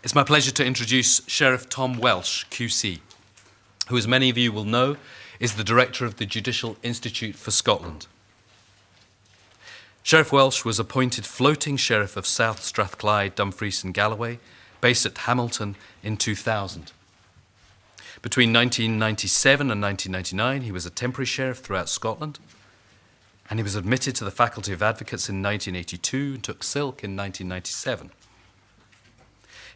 It's my pleasure to introduce Sheriff Tom Welsh, QC, who, as many of you will know, is the director of the Judicial Institute for Scotland. Sheriff Welsh was appointed floating sheriff of South Strathclyde, Dumfries and Galloway, based at Hamilton in 2000. Between 1997 and 1999, he was a temporary sheriff throughout Scotland, and he was admitted to the Faculty of Advocates in 1982 and took silk in 1997.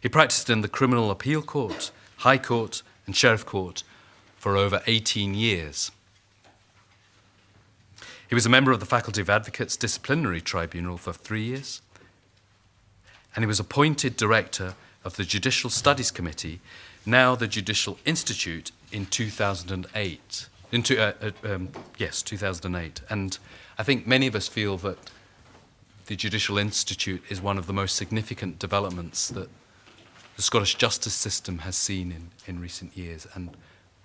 He practiced in the Criminal Appeal Court, High Court and Sheriff Court for over 18 years. He was a member of the Faculty of Advocates Disciplinary Tribunal for 3 years, and he was appointed director of the Judicial Studies Committee, now the Judicial Institute, in 2008. 2008. And I think many of us feel that the Judicial Institute is one of the most significant developments that the Scottish justice system has seen in recent years, and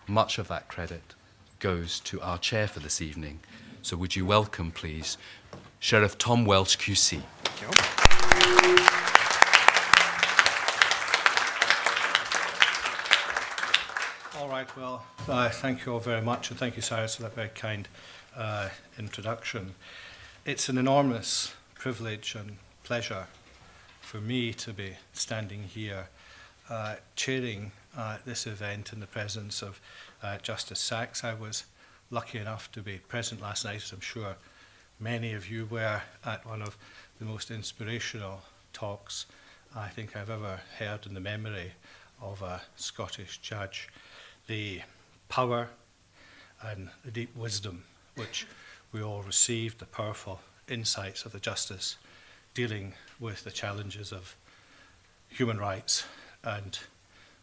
much of that credit goes to our chair for this evening. So would you welcome, please, Sheriff Tom Welsh, QC. Thank you. All right, well, thank you all very much, and thank you, Cyrus, for that very kind introduction. It's an enormous privilege and pleasure for me to be standing here chairing this event in the presence of Justice Sachs. I was lucky enough to be present last night, as I'm sure many of you were, at one of the most inspirational talks I think I've ever heard in the memory of a Scottish judge. The power and the deep wisdom which we all received, the powerful insights of the justice dealing with the challenges of human rights and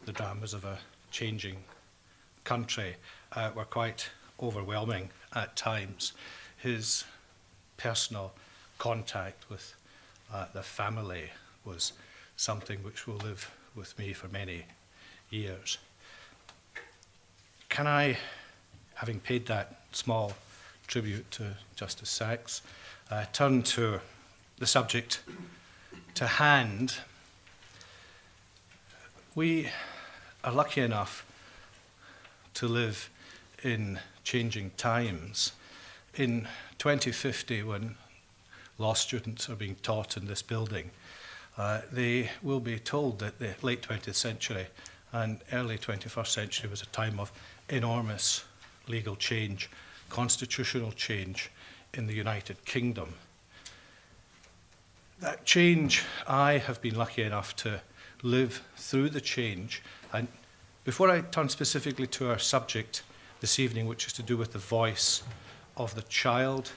the dramas of a changing country were quite overwhelming at times. His personal contact with the family was something which will live with me for many years. Can I, having paid that small tribute to Justice Sachs, turn to the subject to hand? We are lucky enough to live in changing times. In 2050, when law students are being taught in this building, they will be told that the late 20th century and early 21st century was a time of enormous legal change, constitutional change in the United Kingdom. That change, I have been lucky enough to live through the change. And before I turn specifically to our subject this evening, which is to do with the voice of the child,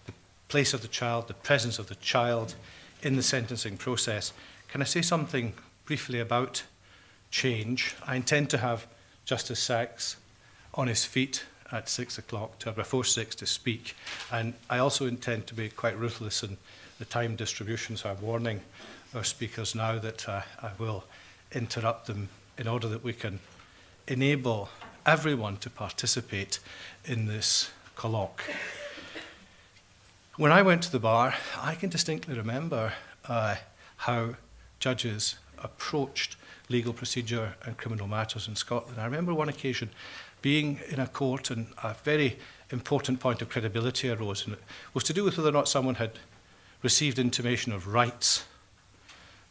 the place of the child, the presence of the child in the sentencing process, can I say something briefly about change? I intend to have Justice Sachs on his feet at 6 o'clock, before 6 to speak. And I also intend to be quite ruthless in the time distribution, so I'm warning our speakers now that I will interrupt them in order that we can enable everyone to participate in this colloque. When I went to the bar, I can distinctly remember how judges approached legal procedure and criminal matters in Scotland. I remember one occasion being in a court and a very important point of credibility arose, and it was to do with whether or not someone had received intimation of rights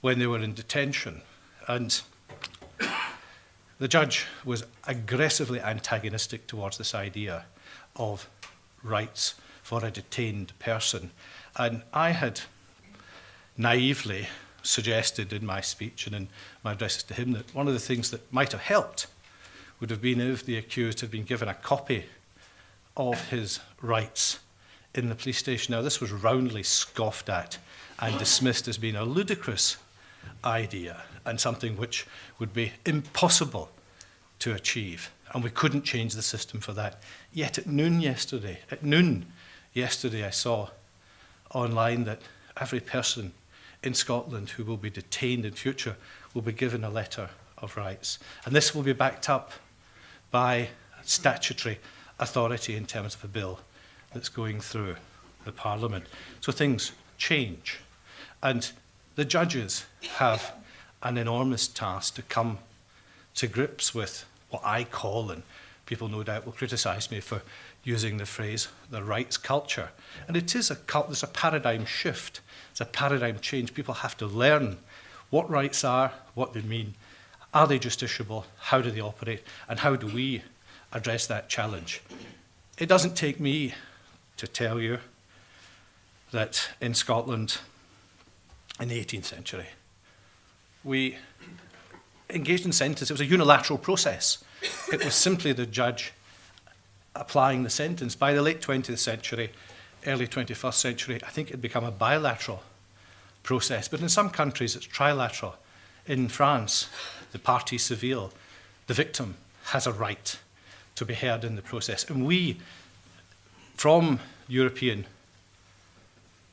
when they were in detention. And the judge was aggressively antagonistic towards this idea of rights for a detained person. And I had naively suggested in my speech and in my addresses to him that one of the things that might have helped would have been if the accused had been given a copy of his rights in the police station. Now, this was roundly scoffed at and dismissed as being a ludicrous idea and something which would be impossible to achieve, and we couldn't change the system for that. Yet at noon yesterday, I saw online that every person in Scotland who will be detained in future will be given a letter of rights, and this will be backed up by statutory authority in terms of a bill that's going through the Parliament. So things change, and the judges have an enormous task to come to grips with what I call, and people no doubt will criticise me for using the phrase, the rights culture. And it is there's a paradigm shift, it's a paradigm change. People have to learn what rights are, what they mean, are they justiciable, how do they operate, and how do we address that challenge. It doesn't take me to tell you that in Scotland in the 18th century, we engaged in sentence. It was a unilateral process. It was simply the judge applying the sentence. By the late 20th century, early 21st century, I think it had become a bilateral process. But in some countries, it's trilateral. In France, the partie civile, the victim, has a right to be heard in the process. And we, from European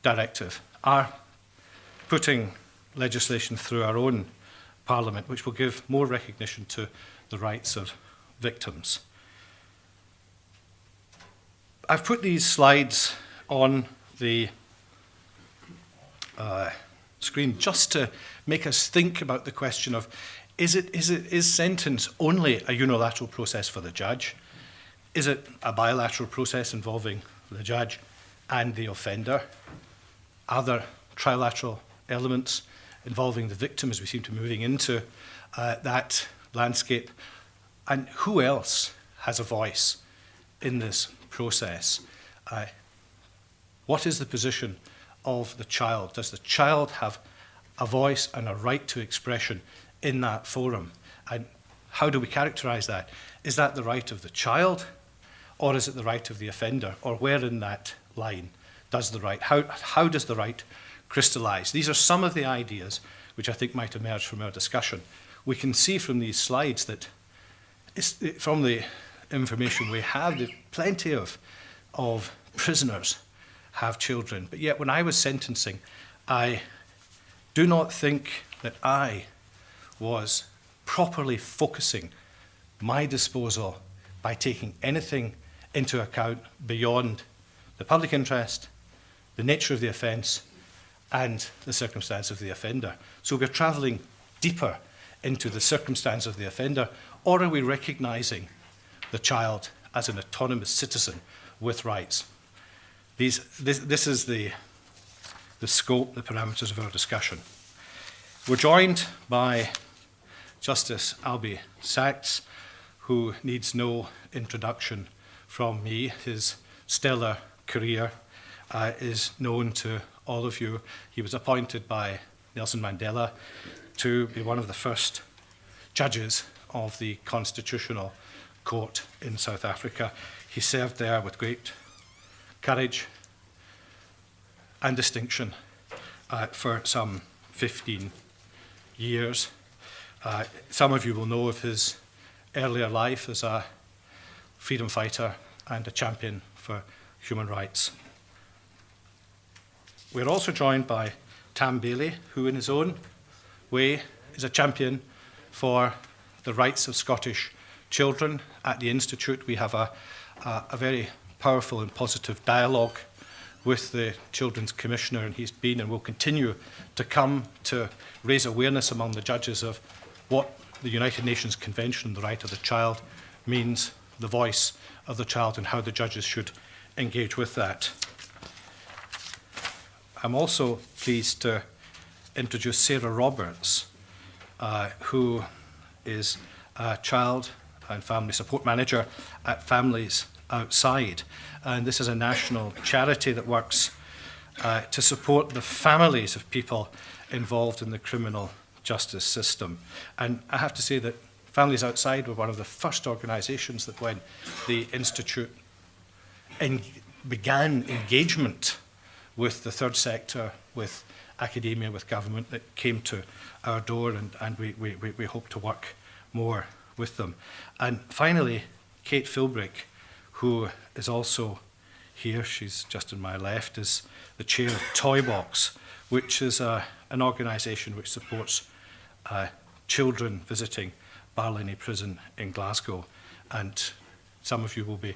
directive, are putting legislation through our own Parliament, which will give more recognition to the rights of victims. I've put these slides on the screen just to make us think about the question of, is sentence only a unilateral process for the judge? Is it a bilateral process involving the judge and the offender? Are there trilateral elements involving the victim, as we seem to be moving into that landscape? And who else has a voice in this process? What is the position of the child? Does the child have a voice and a right to expression in that forum? And how do we characterize that? Is that the right of the child, or is it the right of the offender? Or where in that line does the right, how does the right crystallize? These are some of the ideas which I think might emerge from our discussion. We can see from these slides that from the information we have, that plenty of prisoners have children. But yet when I was sentencing, I do not think that I was properly focusing my disposal by taking anything into account beyond the public interest, the nature of the offence, and the circumstance of the offender. So we're travelling deeper into the circumstance of the offender, or are we recognising the child as an autonomous citizen with rights? This is the scope, the parameters of our discussion. We're joined by Justice Albie Sachs, who needs no introduction from me. His stellar career is known to all of you. He was appointed by Nelson Mandela to be one of the first judges of the Constitutional Court in South Africa. He served there with great courage and distinction for some 15 years. Some of you will know of his earlier life as a freedom fighter and a champion for human rights. We're also joined by Tam Bailey, who in his own way is a champion for the rights of Scottish children. At the Institute, we have a very powerful and positive dialogue with the Children's Commissioner, and he's been and will continue to come to raise awareness among the judges of what the United Nations Convention on the Right of the Child means, the voice of the child, and how the judges should engage with that. I'm also pleased to introduce Sarah Roberts, who is a child and family support manager at Families Outside. And this is a national charity that works to support the families of people involved in the criminal justice system. And I have to say that Families Outside were one of the first organisations that when the Institute began engagement with the third sector, with academia, with government, that came to our door, and we hope to work more with them. And finally, Kate Philbrick, who is also here, she's just on my left, is the chair of Toy Box, which is an organisation which supports children visiting Barlinnie Prison in Glasgow. And some of you will be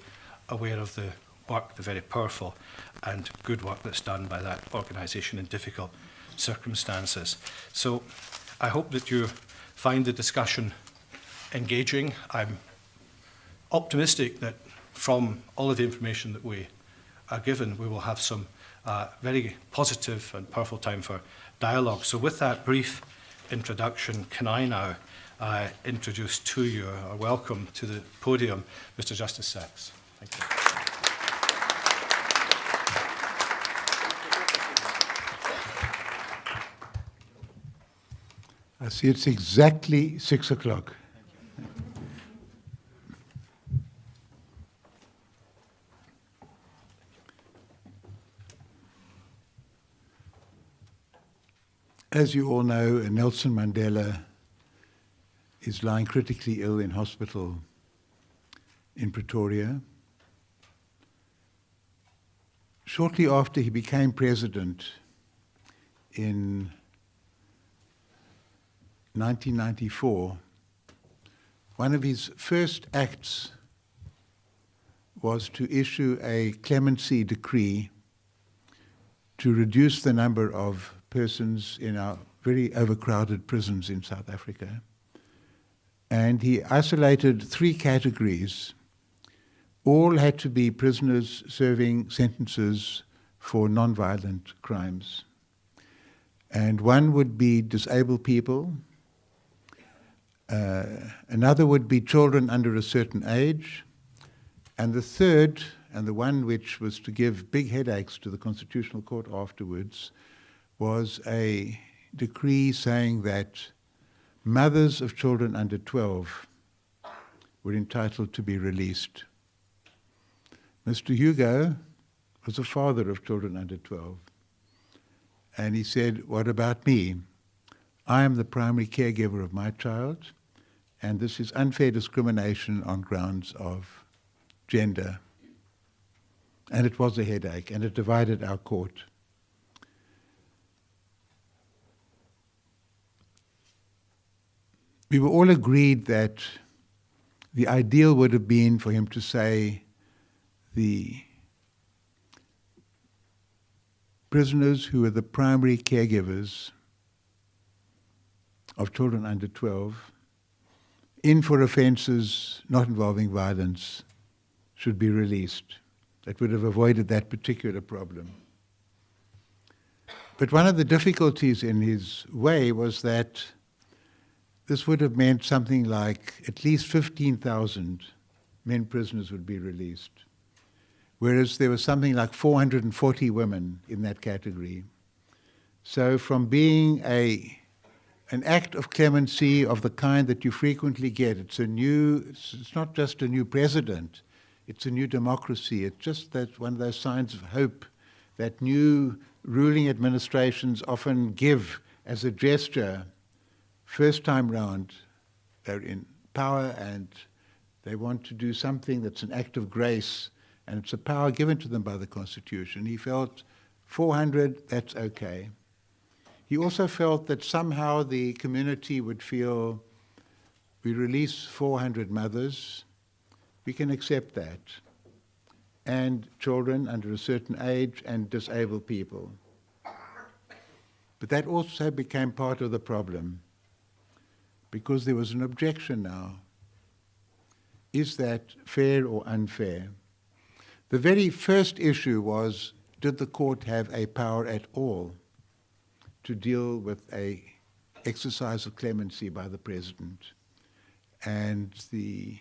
aware of the work, the very powerful and good work that's done by that organisation in difficult circumstances. So I hope that you find the discussion engaging. I'm optimistic that from all of the information that we are given, we will have some very positive and powerful time for dialogue. So with that brief introduction, can I now introduce to you, or welcome to the podium, Mr. Justice Sachs. Thank you. I see it's exactly 6 o'clock. As you all know, Nelson Mandela is lying critically ill in hospital in Pretoria. Shortly after he became president in 1994, one of his first acts was to issue a clemency decree to reduce the number of persons in our very overcrowded prisons in South Africa. And he isolated 3 categories. All had to be prisoners serving sentences for non-violent crimes. And one would be disabled people, another would be children under a certain age, and the third, and the one which was to give big headaches to the Constitutional Court afterwards, was a decree saying that mothers of children under 12 were entitled to be released. Mr. Hugo was a father of children under 12. And he said, what about me? I am the primary caregiver of my child, and this is unfair discrimination on grounds of gender. And it was a headache, and it divided our court. We were all agreed that the ideal would have been for him to say the prisoners who were the primary caregivers of children under 12, in for offences not involving violence, should be released. That would have avoided that particular problem. But one of the difficulties in his way was that this would have meant something like at least 15,000 men prisoners would be released, whereas there was something like 440 women in that category. So from being an act of clemency of the kind that you frequently get, it's not just a new president, it's a new democracy. It's just that one of those signs of hope that new ruling administrations often give as a gesture. First time round, they're in power and they want to do something that's an act of grace, and it's a power given to them by the Constitution. He felt 400, that's okay. He also felt that somehow the community would feel, we release 400 mothers, we can accept that, and children under a certain age and disabled people. But that also became part of the problem, because there was an objection now. Is that fair or unfair? The very first issue was, did the court have a power at all to deal with a exercise of clemency by the president? And the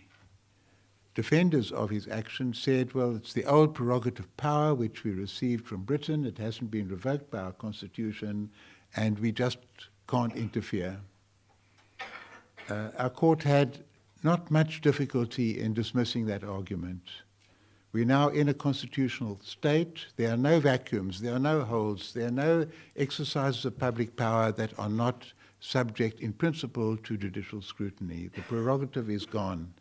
defenders of his action said, well, it's the old prerogative power which we received from Britain. It hasn't been revoked by our constitution, and we just can't interfere. Our court had not much difficulty in dismissing that argument. We're now in a constitutional state. There are no vacuums, there are no holes, there are no exercises of public power that are not subject in principle to judicial scrutiny. The prerogative is gone.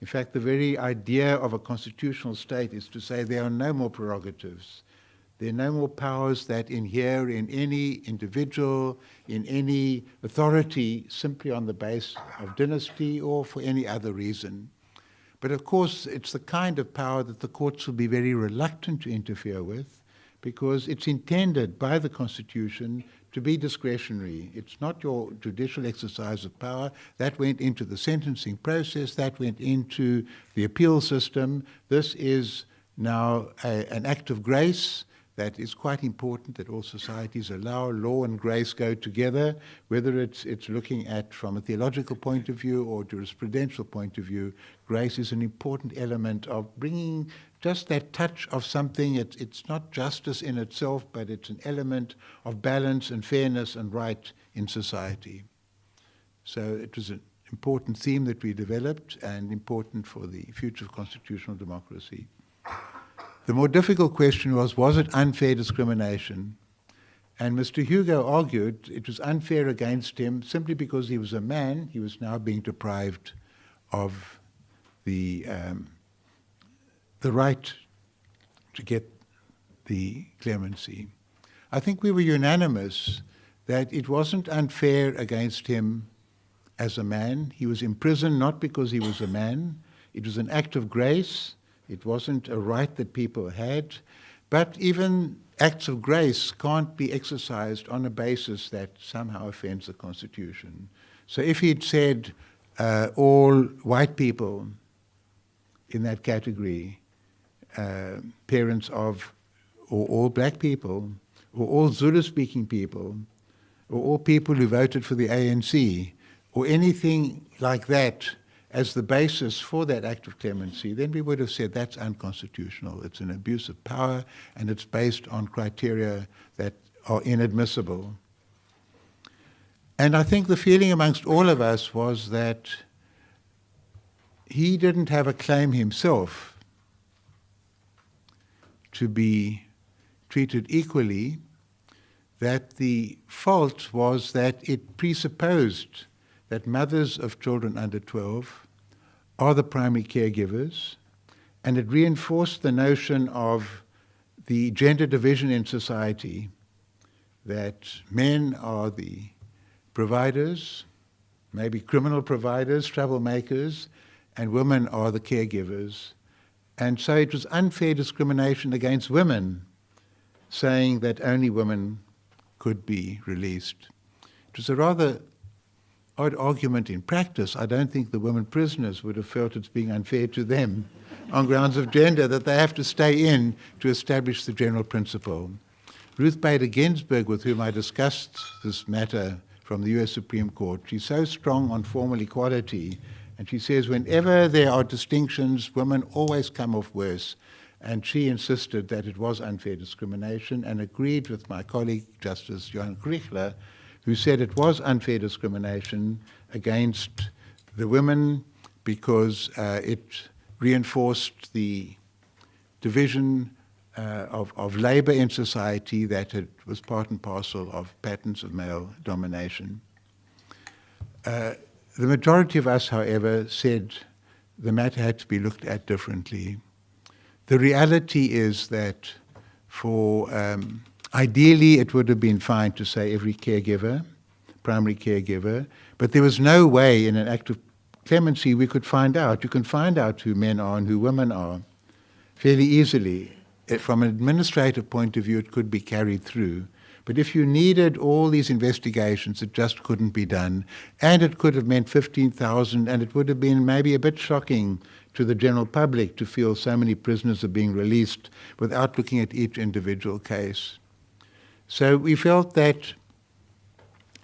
In fact, the very idea of a constitutional state is to say there are no more prerogatives. There are no more powers that inhere in any individual, in any authority, simply on the basis of dynasty or for any other reason. But of course, it's the kind of power that the courts will be very reluctant to interfere with, because it's intended by the Constitution to be discretionary. It's not your judicial exercise of power. That went into the sentencing process. That went into the appeal system. This is now an act of grace that is quite important, that all societies allow. Law and grace go together, whether it's looking at from a theological point of view or jurisprudential point of view. Grace is an important element of bringing just that touch of something. It's not justice in itself, but it's an element of balance and fairness and right in society. So it was an important theme that we developed and important for the future of constitutional democracy. The more difficult question was it unfair discrimination? And Mr. Hugo argued it was unfair against him simply because he was a man. He was now being deprived of the right to get the clemency. I think we were unanimous that it wasn't unfair against him as a man. He was imprisoned not because he was a man. It was an act of grace. It wasn't a right that people had. But even acts of grace can't be exercised on a basis that somehow offends the Constitution. So if he'd said all white people in that category, parents of, or all black people, or all Zulu-speaking people, or all people who voted for the ANC, or anything like that, as the basis for that act of clemency, then we would have said that's unconstitutional. It's an abuse of power, and it's based on criteria that are inadmissible. And I think the feeling amongst all of us was that he didn't have a claim himself to be treated equally, that the fault was that it presupposed that mothers of children under 12 are the primary caregivers, and it reinforced the notion of the gender division in society, that men are the providers, maybe criminal providers, troublemakers, and women are the caregivers. And so it was unfair discrimination against women, saying that only women could be released. It was a rather odd argument in practice. I don't think the women prisoners would have felt it's being unfair to them on grounds of gender, that they have to stay in to establish the general principle. Ruth Bader Ginsburg, with whom I discussed this matter from the US Supreme Court, she's so strong on formal equality, and she says whenever there are distinctions, women always come off worse. And she insisted that it was unfair discrimination and agreed with my colleague, Justice Johan Krichler, who said it was unfair discrimination against the women because it reinforced the division of labor in society, that it was part and parcel of patterns of male domination. The majority of us, however, said the matter had to be looked at differently. The reality is that for ideally, it would have been fine to say every caregiver, primary caregiver, but there was no way in an act of clemency we could find out. You can find out who men are and who women are fairly easily. From an administrative point of view, it could be carried through. But if you needed all these investigations, it just couldn't be done. And it could have meant 15,000, and it would have been maybe a bit shocking to the general public to feel so many prisoners are being released without looking at each individual case. So we felt that,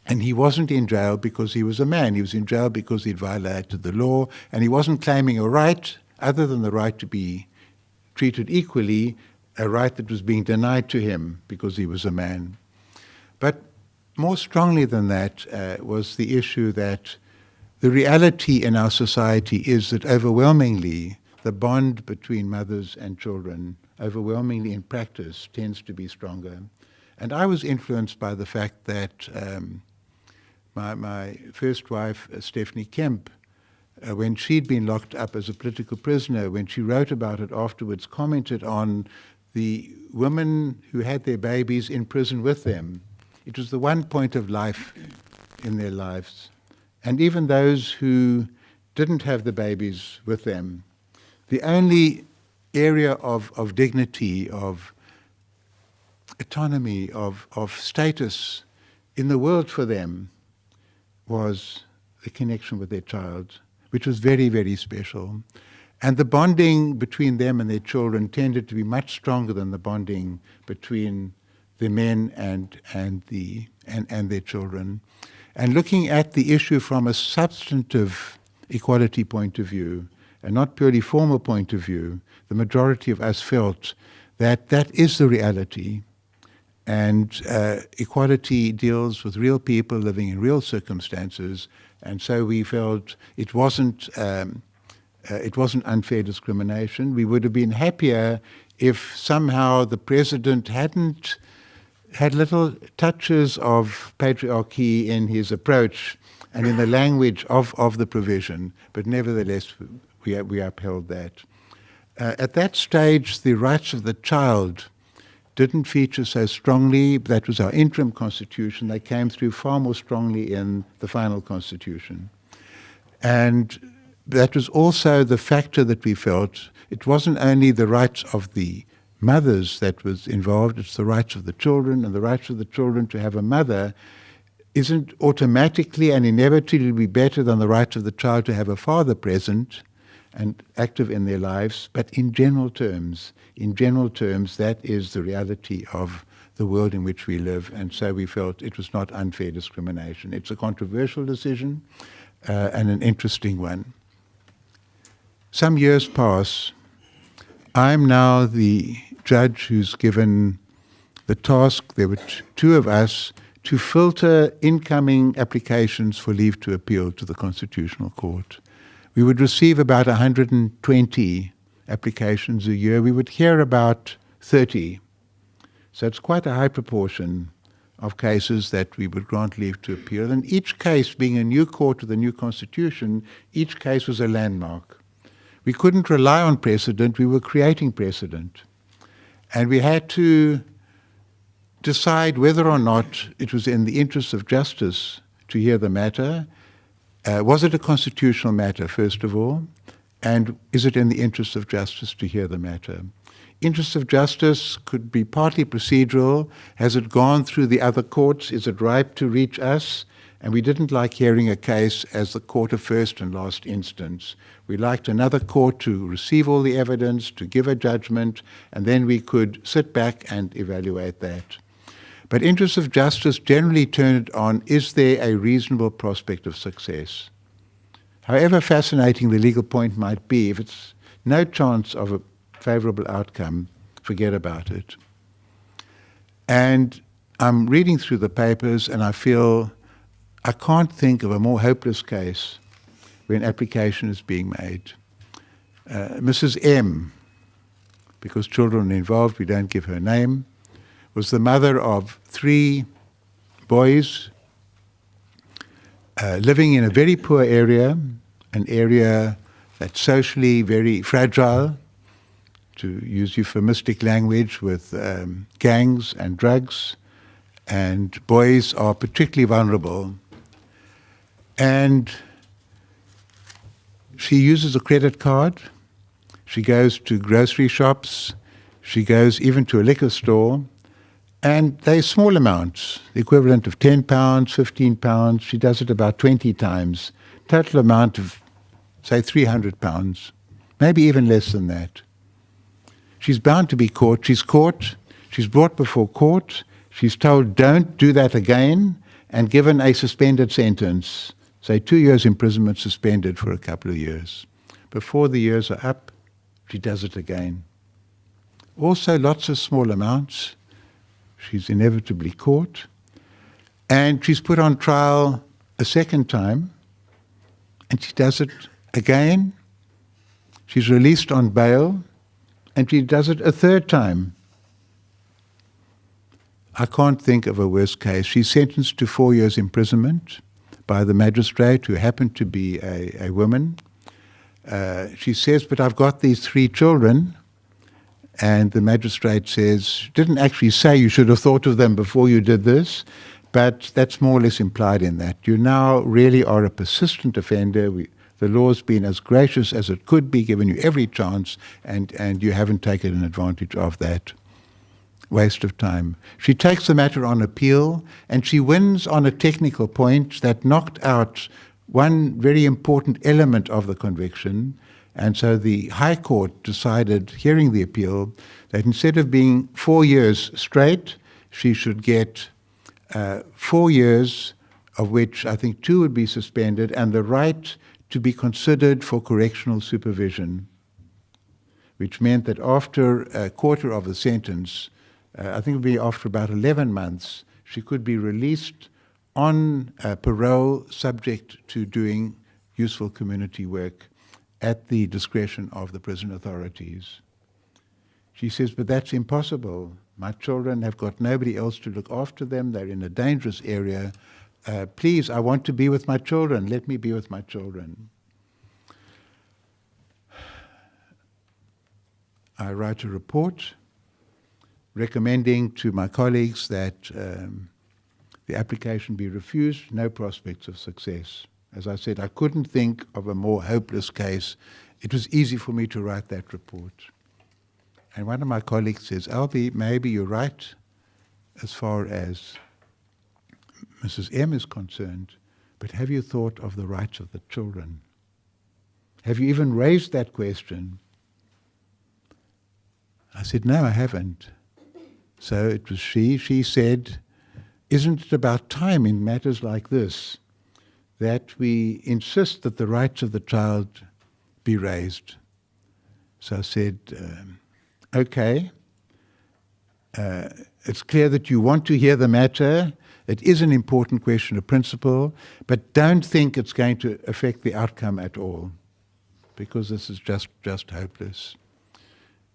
and he wasn't in jail because he was a man. He was in jail because he'd violated the law, and he wasn't claiming a right other than the right to be treated equally, a right that was being denied to him because he was a man. But more strongly than that was the issue that the reality in our society is that overwhelmingly the bond between mothers and children, overwhelmingly in practice, tends to be stronger. And I was influenced by the fact that my first wife, Stephanie Kemp, when she'd been locked up as a political prisoner, when she wrote about it afterwards, commented on the women who had their babies in prison with them. It was the one point of life in their lives. And even those who didn't have the babies with them, the only area of dignity, of autonomy, of status in the world for them was the connection with their child, which was very, very special. And the bonding between them and their children tended to be much stronger than the bonding between the men and their children. And looking at the issue from a substantive equality point of view, and not purely formal point of view, the majority of us felt that that is the reality. And equality deals with real people living in real circumstances, and so we felt it wasn't unfair discrimination. We would have been happier if somehow the president hadn't had little touches of patriarchy in his approach and in the language of the provision, but nevertheless we upheld that. At that stage, the rights of the child didn't feature so strongly. That was our interim constitution. They came through far more strongly in the final constitution. And that was also the factor that we felt. It wasn't only the rights of the mothers that was involved, it's the rights of the children, and the rights of the children to have a mother isn't automatically and inevitably better than the rights of the child to have a father present and active in their lives. But in general terms, that is the reality of the world in which we live, and so we felt it was not unfair discrimination. It's a controversial decision and an interesting one. Some years pass. I'm now the judge who's given the task, there were two of us, to filter incoming applications for leave to appeal to the Constitutional Court. We would receive about 120 applications a year. We would hear about 30. So it's quite a high proportion of cases that we would grant leave to appeal. And each case, being a new court with a new constitution, each case was a landmark. We couldn't rely on precedent, we were creating precedent. And we had to decide whether or not it was in the interest of justice to hear the matter. Was it a constitutional matter, first of all? And is it in the interest of justice to hear the matter? Interest of justice could be partly procedural. Has it gone through the other courts? Is it ripe to reach us? And we didn't like hearing a case as the court of first and last instance. We liked another court to receive all the evidence, to give a judgment, and then we could sit back and evaluate that. But interest of justice generally turned on, is there a reasonable prospect of success? However fascinating the legal point might be, if it's no chance of a favorable outcome, forget about it. And I'm reading through the papers and I feel I can't think of a more hopeless case where an application is being made. Mrs. M, because children are involved, we don't give her name, was the mother of 3 boys living in a very poor area, an area that's socially very fragile, to use euphemistic language, with gangs and drugs, and boys are particularly vulnerable. And she uses a credit card. She goes to grocery shops. She goes even to a liquor store. And they're small amounts, the equivalent of £10, £15. She does it about 20 times. Total amount of, say, £300, maybe even less than that. She's bound to be caught. She's caught. She's brought before court. She's told, don't do that again, and given a suspended sentence, say 2 years imprisonment, suspended for a couple of years. Before the years are up, she does it again. Also lots of small amounts. She's inevitably caught. And she's put on trial a second time, and she does it again. She's released on bail, and she does it a third time. I can't think of a worse case. She's sentenced to 4 years imprisonment by the magistrate, who happened to be a woman. She says, but I've got these 3 children. And the magistrate says, didn't actually say you should have thought of them before you did this, but that's more or less implied in that. You now really are a persistent offender. The law's been as gracious as it could be, given you every chance, and you haven't taken advantage of that. waste of time. She takes the matter on appeal, and she wins on a technical point that knocked out one very important element of the conviction. And so the High Court decided, hearing the appeal, that instead of being 4 years straight, she should get 4 years, of which I think 2 would be suspended, and the right to be considered for correctional supervision, which meant that after a quarter of the sentence, I think it would be after about 11 months, she could be released on parole, subject to doing useful community work at the discretion of the prison authorities. She says, but that's impossible. My children have got nobody else to look after them. They're in a dangerous area. Please, I want to be with my children. Let me be with my children. I write a report recommending to my colleagues that the application be refused, no prospects of success. As I said, I couldn't think of a more hopeless case. It was easy for me to write that report. And one of my colleagues says, Albie, maybe you're right as far as Mrs. M is concerned, but have you thought of the rights of the children? Have you even raised that question? I said, no, I haven't. So it was she said, isn't it about time in matters like this that we insist that the rights of the child be raised? So I said, okay, it's clear that you want to hear the matter. It is an important question of principle, but don't think it's going to affect the outcome at all, because this is just hopeless.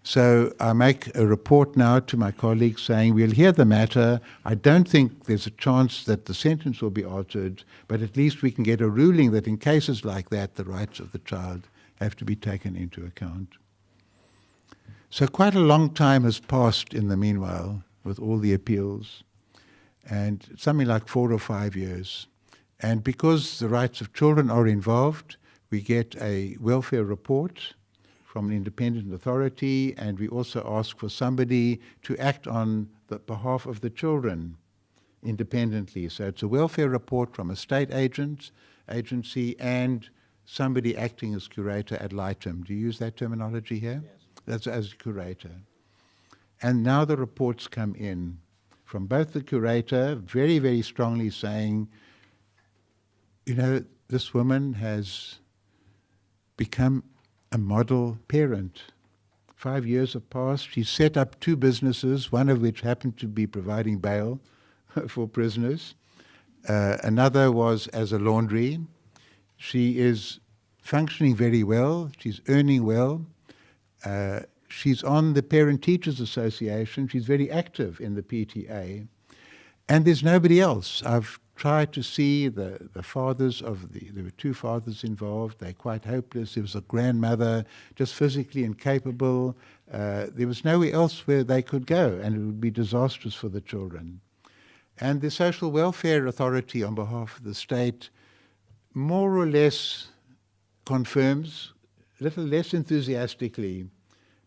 So I make a report now to my colleagues saying, we'll hear the matter. I don't think there's a chance that the sentence will be altered, but at least we can get a ruling that in cases like that, the rights of the child have to be taken into account. So quite a long time has passed in the meanwhile with all the appeals, and something like 4 or 5 years. And because the rights of children are involved, we get a welfare report from an independent authority, and we also ask for somebody to act on the behalf of the children independently. So it's a welfare report from a state agency and somebody acting as curator ad litem. Do you use that terminology here? Yes. That's as curator. And now the reports come in from both the curator, very, very strongly saying, you know, this woman has become a model parent. 5 years have passed. She set up 2 businesses, one of which happened to be providing bail for prisoners. Another was as a laundry. She is functioning very well. She's earning well. She's on the Parent Teachers Association. She's very active in the PTA. And there's nobody else. I've tried to see the fathers of there were 2 fathers involved. They're quite hopeless. There was a grandmother, just physically incapable. There was nowhere else where they could go, and it would be disastrous for the children. And the Social Welfare Authority, on behalf of the state, more or less confirms, a little less enthusiastically,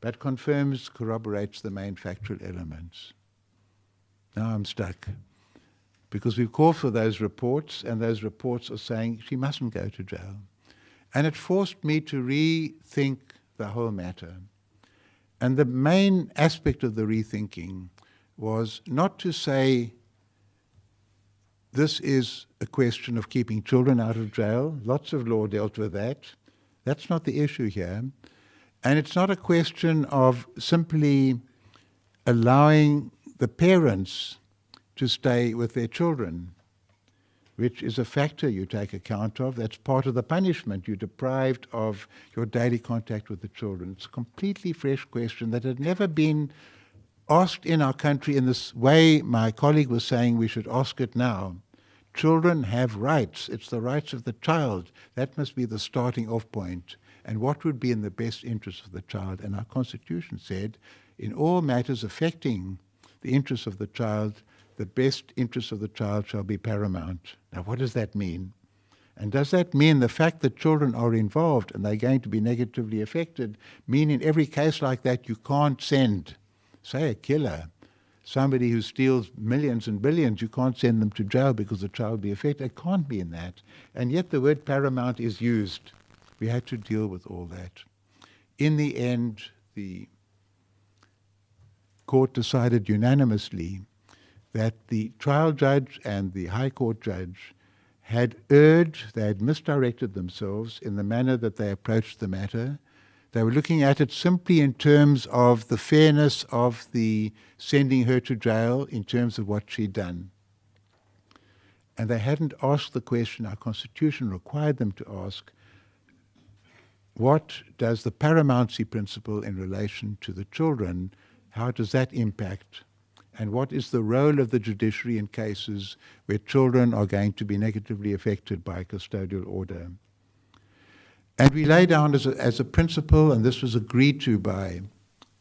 but confirms, corroborates the main factual elements. Now I'm stuck, because we've called for those reports, and those reports are saying she mustn't go to jail. And it forced me to rethink the whole matter. And the main aspect of the rethinking was not to say this is a question of keeping children out of jail. Lots of law dealt with that. That's not the issue here. And it's not a question of simply allowing the parents to stay with their children, which is a factor you take account of. That's part of the punishment. You're deprived of your daily contact with the children. It's a completely fresh question that had never been asked in our country in this way my colleague was saying we should ask it now. Children have rights. It's the rights of the child. That must be the starting off point. And what would be in the best interest of the child? And our Constitution said, in all matters affecting the interests of the child, the best interest of the child shall be paramount. Now, what does that mean? And does that mean the fact that children are involved and they're going to be negatively affected mean in every case like that you can't send, say, a killer, somebody who steals millions and billions, you can't send them to jail because the child will be affected. It can't be in that. And yet the word paramount is used. We had to deal with all that. In the end, the court decided unanimously that the trial judge and the High Court judge had erred, they had misdirected themselves in the manner that they approached the matter. They were looking at it simply in terms of the fairness of the sending her to jail, in terms of what she'd done. And they hadn't asked the question our Constitution required them to ask: what does the paramountcy principle in relation to the children, how does that impact? And what is the role of the judiciary in cases where children are going to be negatively affected by a custodial order? And we lay down as a principle, and this was agreed to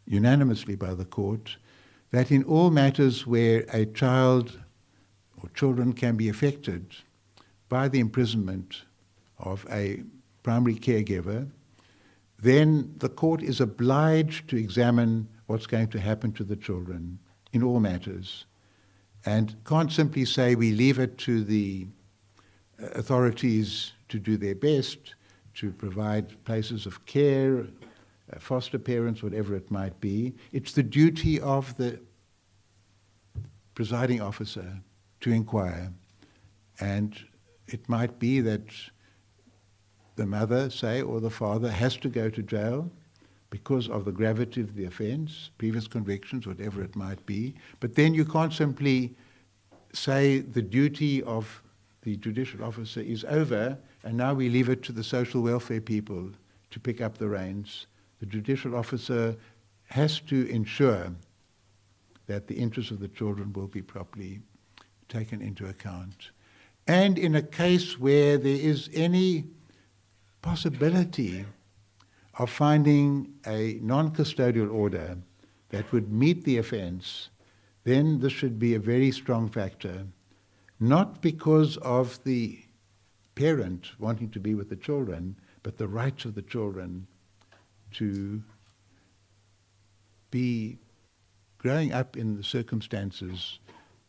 unanimously by the court, that in all matters where a child or children can be affected by the imprisonment of a primary caregiver, then the court is obliged to examine what's going to happen to the children in all matters, and can't simply say we leave it to the authorities to do their best, to provide places of care, foster parents, whatever it might be. It's the duty of the presiding officer to inquire. And it might be that the mother, say, or the father has to go to jail because of the gravity of the offense, previous convictions, whatever it might be. But then you can't simply say the duty of the judicial officer is over and now we leave it to the social welfare people to pick up the reins. The judicial officer has to ensure that the interests of the children will be properly taken into account. And in a case where there is any possibility of finding a non-custodial order that would meet the offence, then this should be a very strong factor, not because of the parent wanting to be with the children, but the rights of the children to be growing up in the circumstances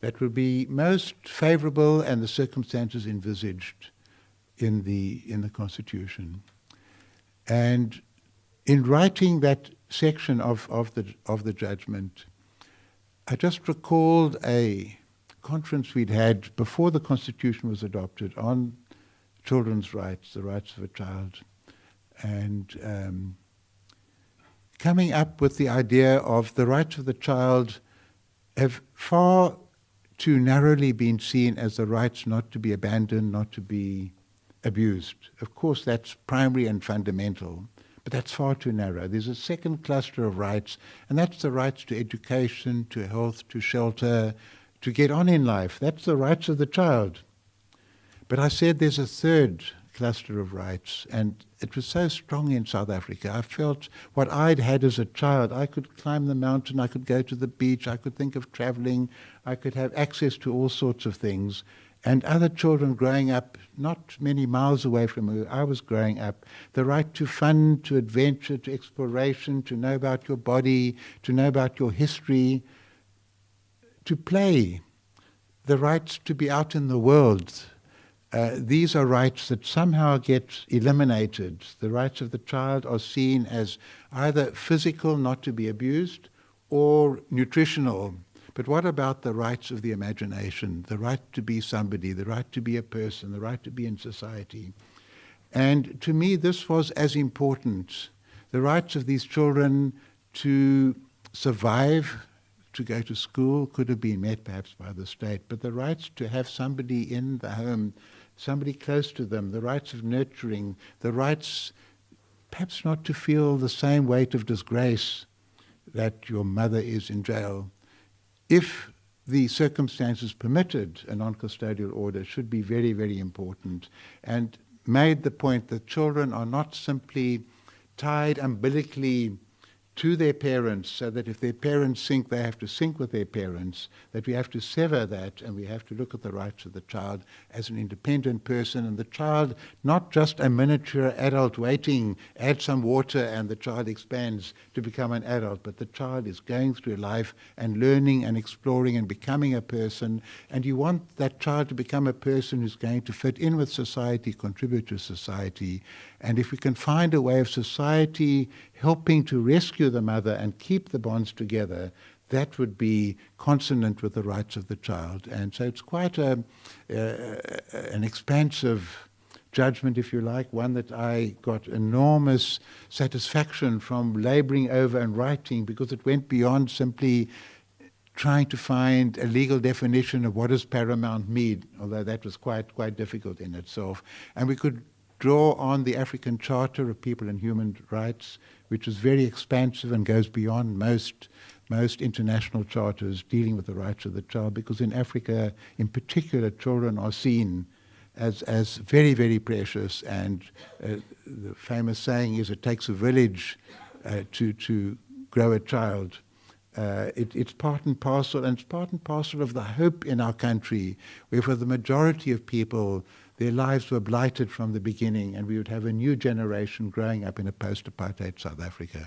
that would be most favourable and the circumstances envisaged in the Constitution. And in writing that section of the judgment, I just recalled a conference we'd had before the Constitution was adopted on children's rights, the rights of a child, and coming up with the idea of the rights of the child have far too narrowly been seen as the rights not to be abandoned, not to be abused. Of course, that's primary and fundamental, but that's far too narrow. There's a second cluster of rights, and that's the rights to education, to health, to shelter, to get on in life. That's the rights of the child. But I said there's a third cluster of rights, and it was so strong in South Africa. I felt what I'd had as a child. I could climb the mountain, I could go to the beach, I could think of traveling, I could have access to all sorts of things. And other children growing up not many miles away from where I was growing up, the right to fun, to adventure, to exploration, to know about your body, to know about your history, to play, the rights to be out in the world. These are rights that somehow get eliminated. The rights of the child are seen as either physical, not to be abused, or nutritional. But what about the rights of the imagination, the right to be somebody, the right to be a person, the right to be in society? And to me, this was as important. The rights of these children to survive, to go to school, could have been met perhaps by the state, but the rights to have somebody in the home, somebody close to them, the rights of nurturing, the rights perhaps not to feel the same weight of disgrace that your mother is in jail. If the circumstances permitted, a non-custodial order should be very, very important, and made the point that children are not simply tied umbilically to their parents, so that if their parents sink, they have to sink with their parents, that we have to sever that and we have to look at the rights of the child as an independent person, and the child not just a miniature adult waiting, add some water and the child expands to become an adult, but the child is going through life and learning and exploring and becoming a person, and you want that child to become a person who's going to fit in with society, contribute to society. And if we can find a way of society helping to rescue the mother and keep the bonds together, that would be consonant with the rights of the child. And so it's quite an expansive judgment, if you like, one that I got enormous satisfaction from laboring over and writing, because it went beyond simply trying to find a legal definition of what does paramount mean, although that was quite difficult in itself. And we could draw on the African Charter of People and Human Rights, which is very expansive and goes beyond most international charters dealing with the rights of the child, because in Africa, in particular, children are seen as very, very precious. And the famous saying is, it takes a village to grow a child. It's part and parcel, and it's part and parcel of the hope in our country, where for the majority of people, their lives were blighted from the beginning, and we would have a new generation growing up in a post-apartheid South Africa.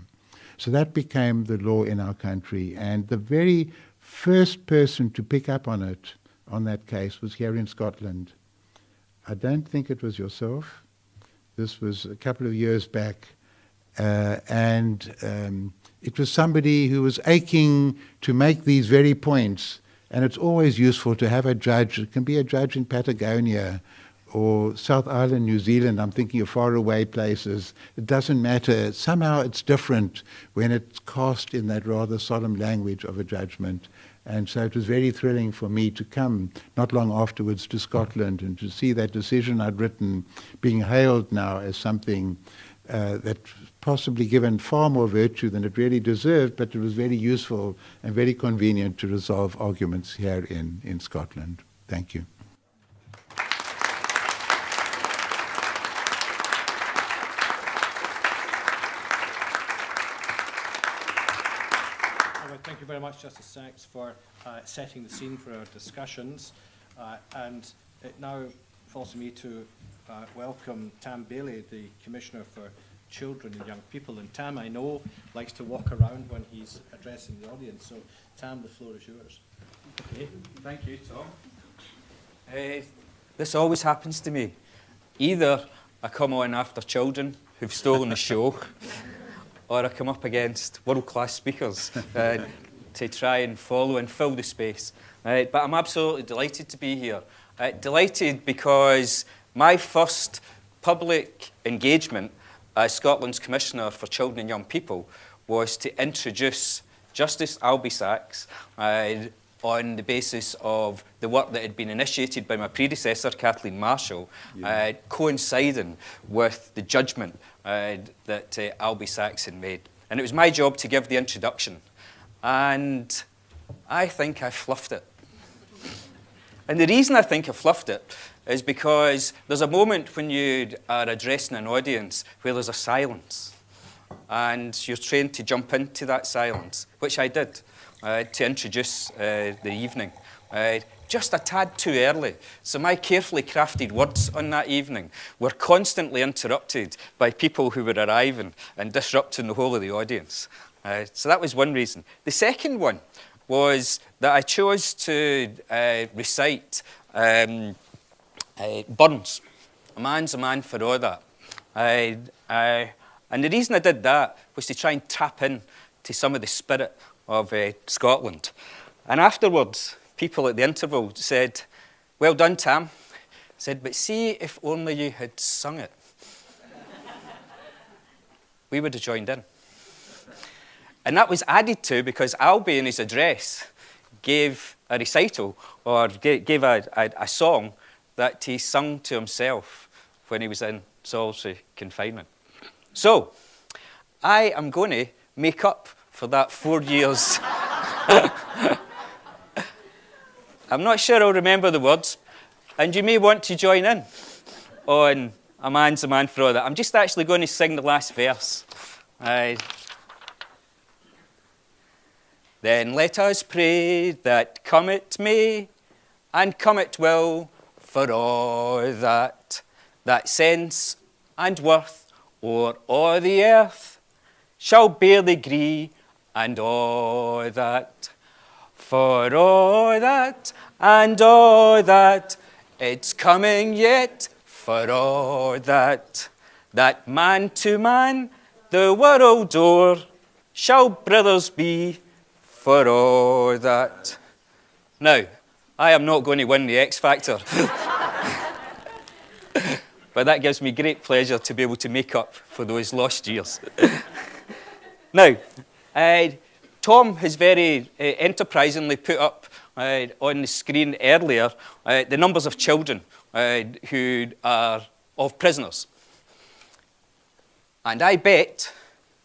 So that became the law in our country, and the very first person to pick up on it, on that case, was here in Scotland. I don't think it was yourself. This was a couple of years back, and it was somebody who was aching to make these very points, and it's always useful to have a judge. It can be a judge in Patagonia or South Island, New Zealand. I'm thinking of faraway places. It doesn't matter. Somehow it's different when it's cast in that rather solemn language of a judgment. And so it was very thrilling for me to come not long afterwards to Scotland and to see that decision I'd written being hailed now as something that possibly given far more virtue than it really deserved, but it was very useful and very convenient to resolve arguments here in Scotland. Thank you. Thank you very much, Justice Sachs, for setting the scene for our discussions. And it now falls to me to welcome Tam Bailey, the Commissioner for Children and Young People. And Tam, I know, likes to walk around when he's addressing the audience. So, Tam, the floor is yours. Okay. Thank you, Tom. This always happens to me. Either I come on after children who've stolen the show, or I come up against world-class speakers to try and follow and fill the space. But I'm absolutely delighted to be here. Delighted because my first public engagement as Scotland's Commissioner for Children and Young People was to introduce Justice Albie Sachs on the basis of the work that had been initiated by my predecessor, Kathleen Marshall, coinciding with the judgment that Albie Sachs had made. And it was my job to give the introduction. And I think I fluffed it. And the reason I think I fluffed it is because there's a moment when you are addressing an audience where there's a silence. And you're trained to jump into that silence, which I did, to introduce the evening. Just a tad too early. So my carefully crafted words on that evening were constantly interrupted by people who were arriving and disrupting the whole of the audience. So that was one reason. The second one was that I chose to recite Burns. A man's a man for all that. And the reason I did that was to try and tap in to some of the spirit of Scotland. And afterwards, people at the interval said, "Well done, Tam." Said, "But see if only you had sung it." We would have joined in. And that was added to because Albie in his address gave a recital or gave a song that he sung to himself when he was in solitary confinement. So, I am going to make up for that 4 years. I'm not sure I'll remember the words, and you may want to join in on "A man's a man for all that." I'm just actually going to sing the last verse. Then let us pray that come it may, and come it will, for all that sense and worth o'er all the earth shall bear the gree, and all that, for all that, and all that, it's coming yet, for all that man to man the world o'er shall brothers be, for all that. Now, I am not going to win the X Factor. But that gives me great pleasure to be able to make up for those lost years. Now, Tom has very enterprisingly put up on the screen earlier the numbers of children who are of prisoners. And I bet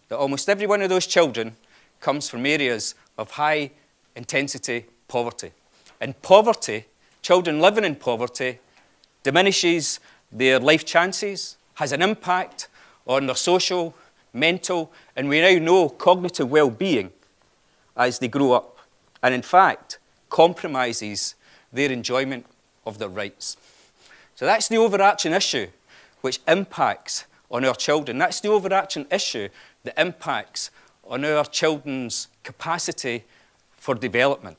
that almost every one of those children comes from areas of high intensity poverty. And poverty, children living in poverty, diminishes their life chances, has an impact on their social, mental, and we now know cognitive well-being as they grow up. And in fact, compromises their enjoyment of their rights. So that's the overarching issue which impacts on our children. That's the overarching issue that impacts on our children's capacity for development.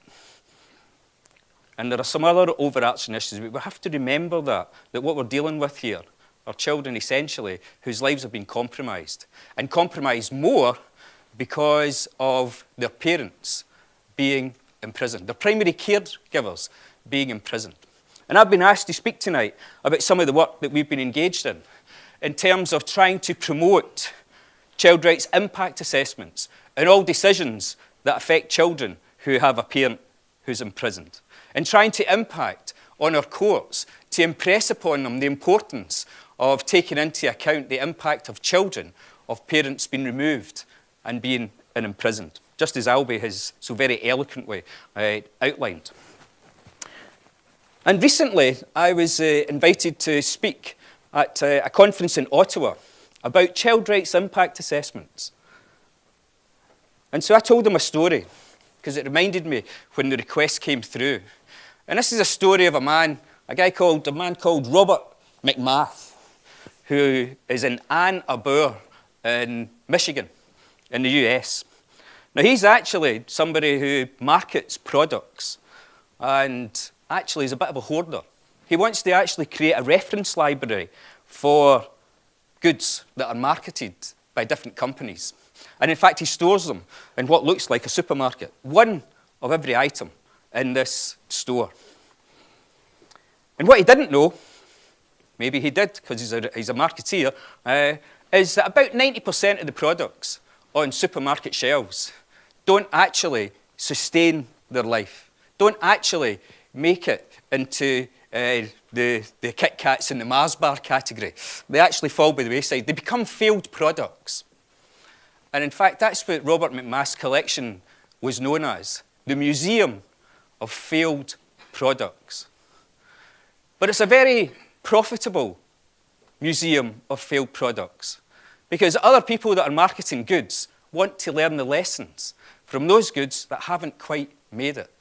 And there are some other overarching issues, but we have to remember that what we're dealing with here are children, essentially, whose lives have been compromised. And compromised more because of their parents being imprisoned, their primary caregivers being imprisoned. And I've been asked to speak tonight about some of the work that we've been engaged in terms of trying to promote child rights impact assessments and all decisions that affect children who have a parent who's imprisoned, and trying to impact on our courts to impress upon them the importance of taking into account the impact of children of parents being removed and being imprisoned, just as Albie has so very eloquently outlined. And recently, I was invited to speak at a conference in Ottawa about child rights impact assessments. And so I told them a story, because it reminded me when the request came through. And this is a story of a man called Robert McMath, who is in Ann Arbor in Michigan, in the US. Now, he's actually somebody who markets products and actually is a bit of a hoarder. He wants to actually create a reference library for goods that are marketed by different companies. And in fact, he stores them in what looks like a supermarket, one of every item in this store. And what he didn't know, maybe he did because he's a marketeer, is that about 90% of the products on supermarket shelves don't actually sustain their life, don't actually make it into the Kit Kats and the Mars bar category. They actually fall by the wayside. They become failed products. And in fact, that's what Robert McMath's collection was known as, the Museum of Failed Products. But it's a very profitable museum of failed products, because other people that are marketing goods want to learn the lessons from those goods that haven't quite made it.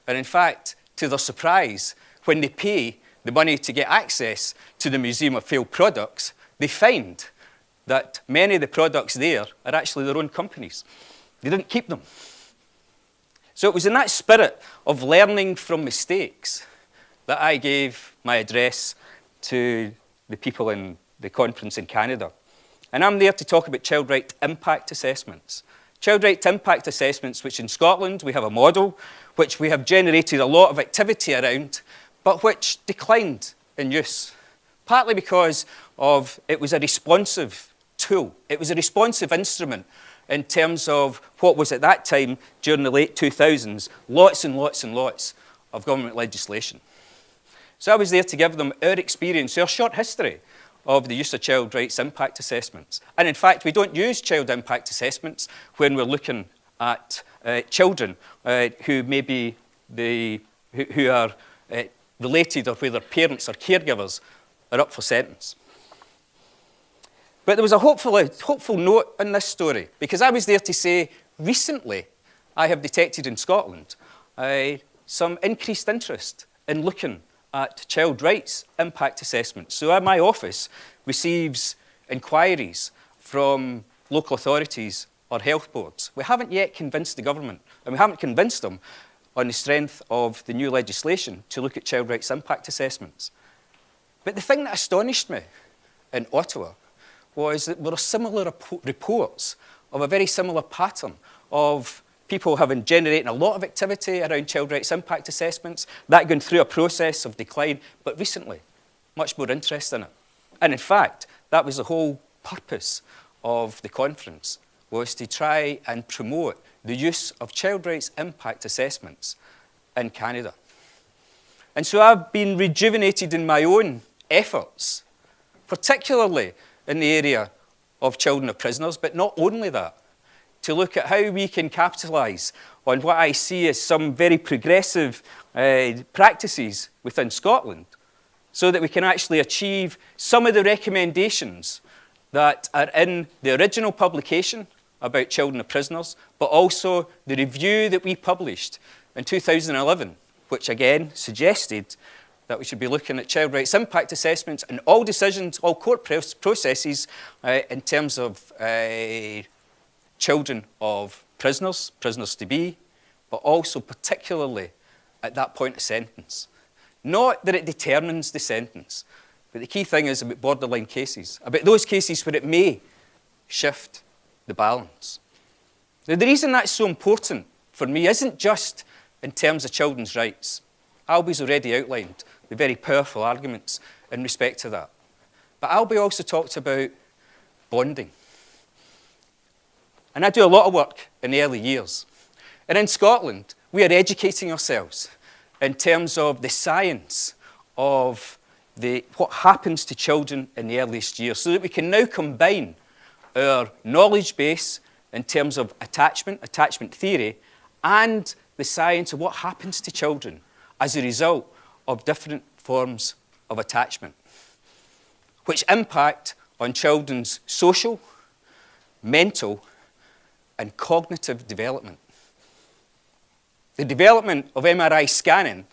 And in fact, to their surprise, when they pay the money to get access to the Museum of Failed Products, they find that many of the products there are actually their own companies. They didn't keep them. So it was in that spirit of learning from mistakes that I gave my address to the people in the conference in Canada. And I'm there to talk about child right impact assessments. Child right impact assessments, which in Scotland we have a model, which we have generated a lot of activity around, but which declined in use, partly because it was a responsive tool. It was a responsive instrument in terms of what was at that time, during the late 2000s, lots and lots and lots of government legislation. So I was there to give them our experience, our short history of the use of child rights impact assessments. And in fact, we don't use child impact assessments when we're looking at children who may be who are related or where their parents or caregivers are up for sentence. But there was a hopeful note in this story, because I was there to say, recently, I have detected in Scotland some increased interest in looking at child rights impact assessments. So my office receives inquiries from local authorities or health boards. We haven't yet convinced the government, and we haven't convinced them on the strength of the new legislation to look at child rights impact assessments. But the thing that astonished me in Ottawa was that there were similar reports of a very similar pattern of people having generated a lot of activity around child rights impact assessments, that going through a process of decline, but recently, much more interest in it. And in fact, that was the whole purpose of the conference, was to try and promote the use of child rights impact assessments in Canada. And so I've been rejuvenated in my own efforts, particularly in the area of children of prisoners, but not only that, to look at how we can capitalise on what I see as some very progressive practices within Scotland, so that we can actually achieve some of the recommendations that are in the original publication about children of prisoners, but also the review that we published in 2011, which again suggested that we should be looking at child rights impact assessments and all decisions, all court processes in terms of children of prisoners, prisoners to be, but also particularly at that point of sentence. Not that it determines the sentence, but the key thing is about borderline cases, about those cases where it may shift the balance. Now, the reason that's so important for me isn't just in terms of children's rights. Albie's already outlined the very powerful arguments in respect to that. But Albie also talked about bonding. And I do a lot of work in the early years. And in Scotland, we are educating ourselves in terms of the science of what happens to children in the earliest years, so that we can now combine our knowledge base in terms of attachment theory, and the science of what happens to children as a result of different forms of attachment, which impact on children's social, mental, and cognitive development. The development of MRI scanning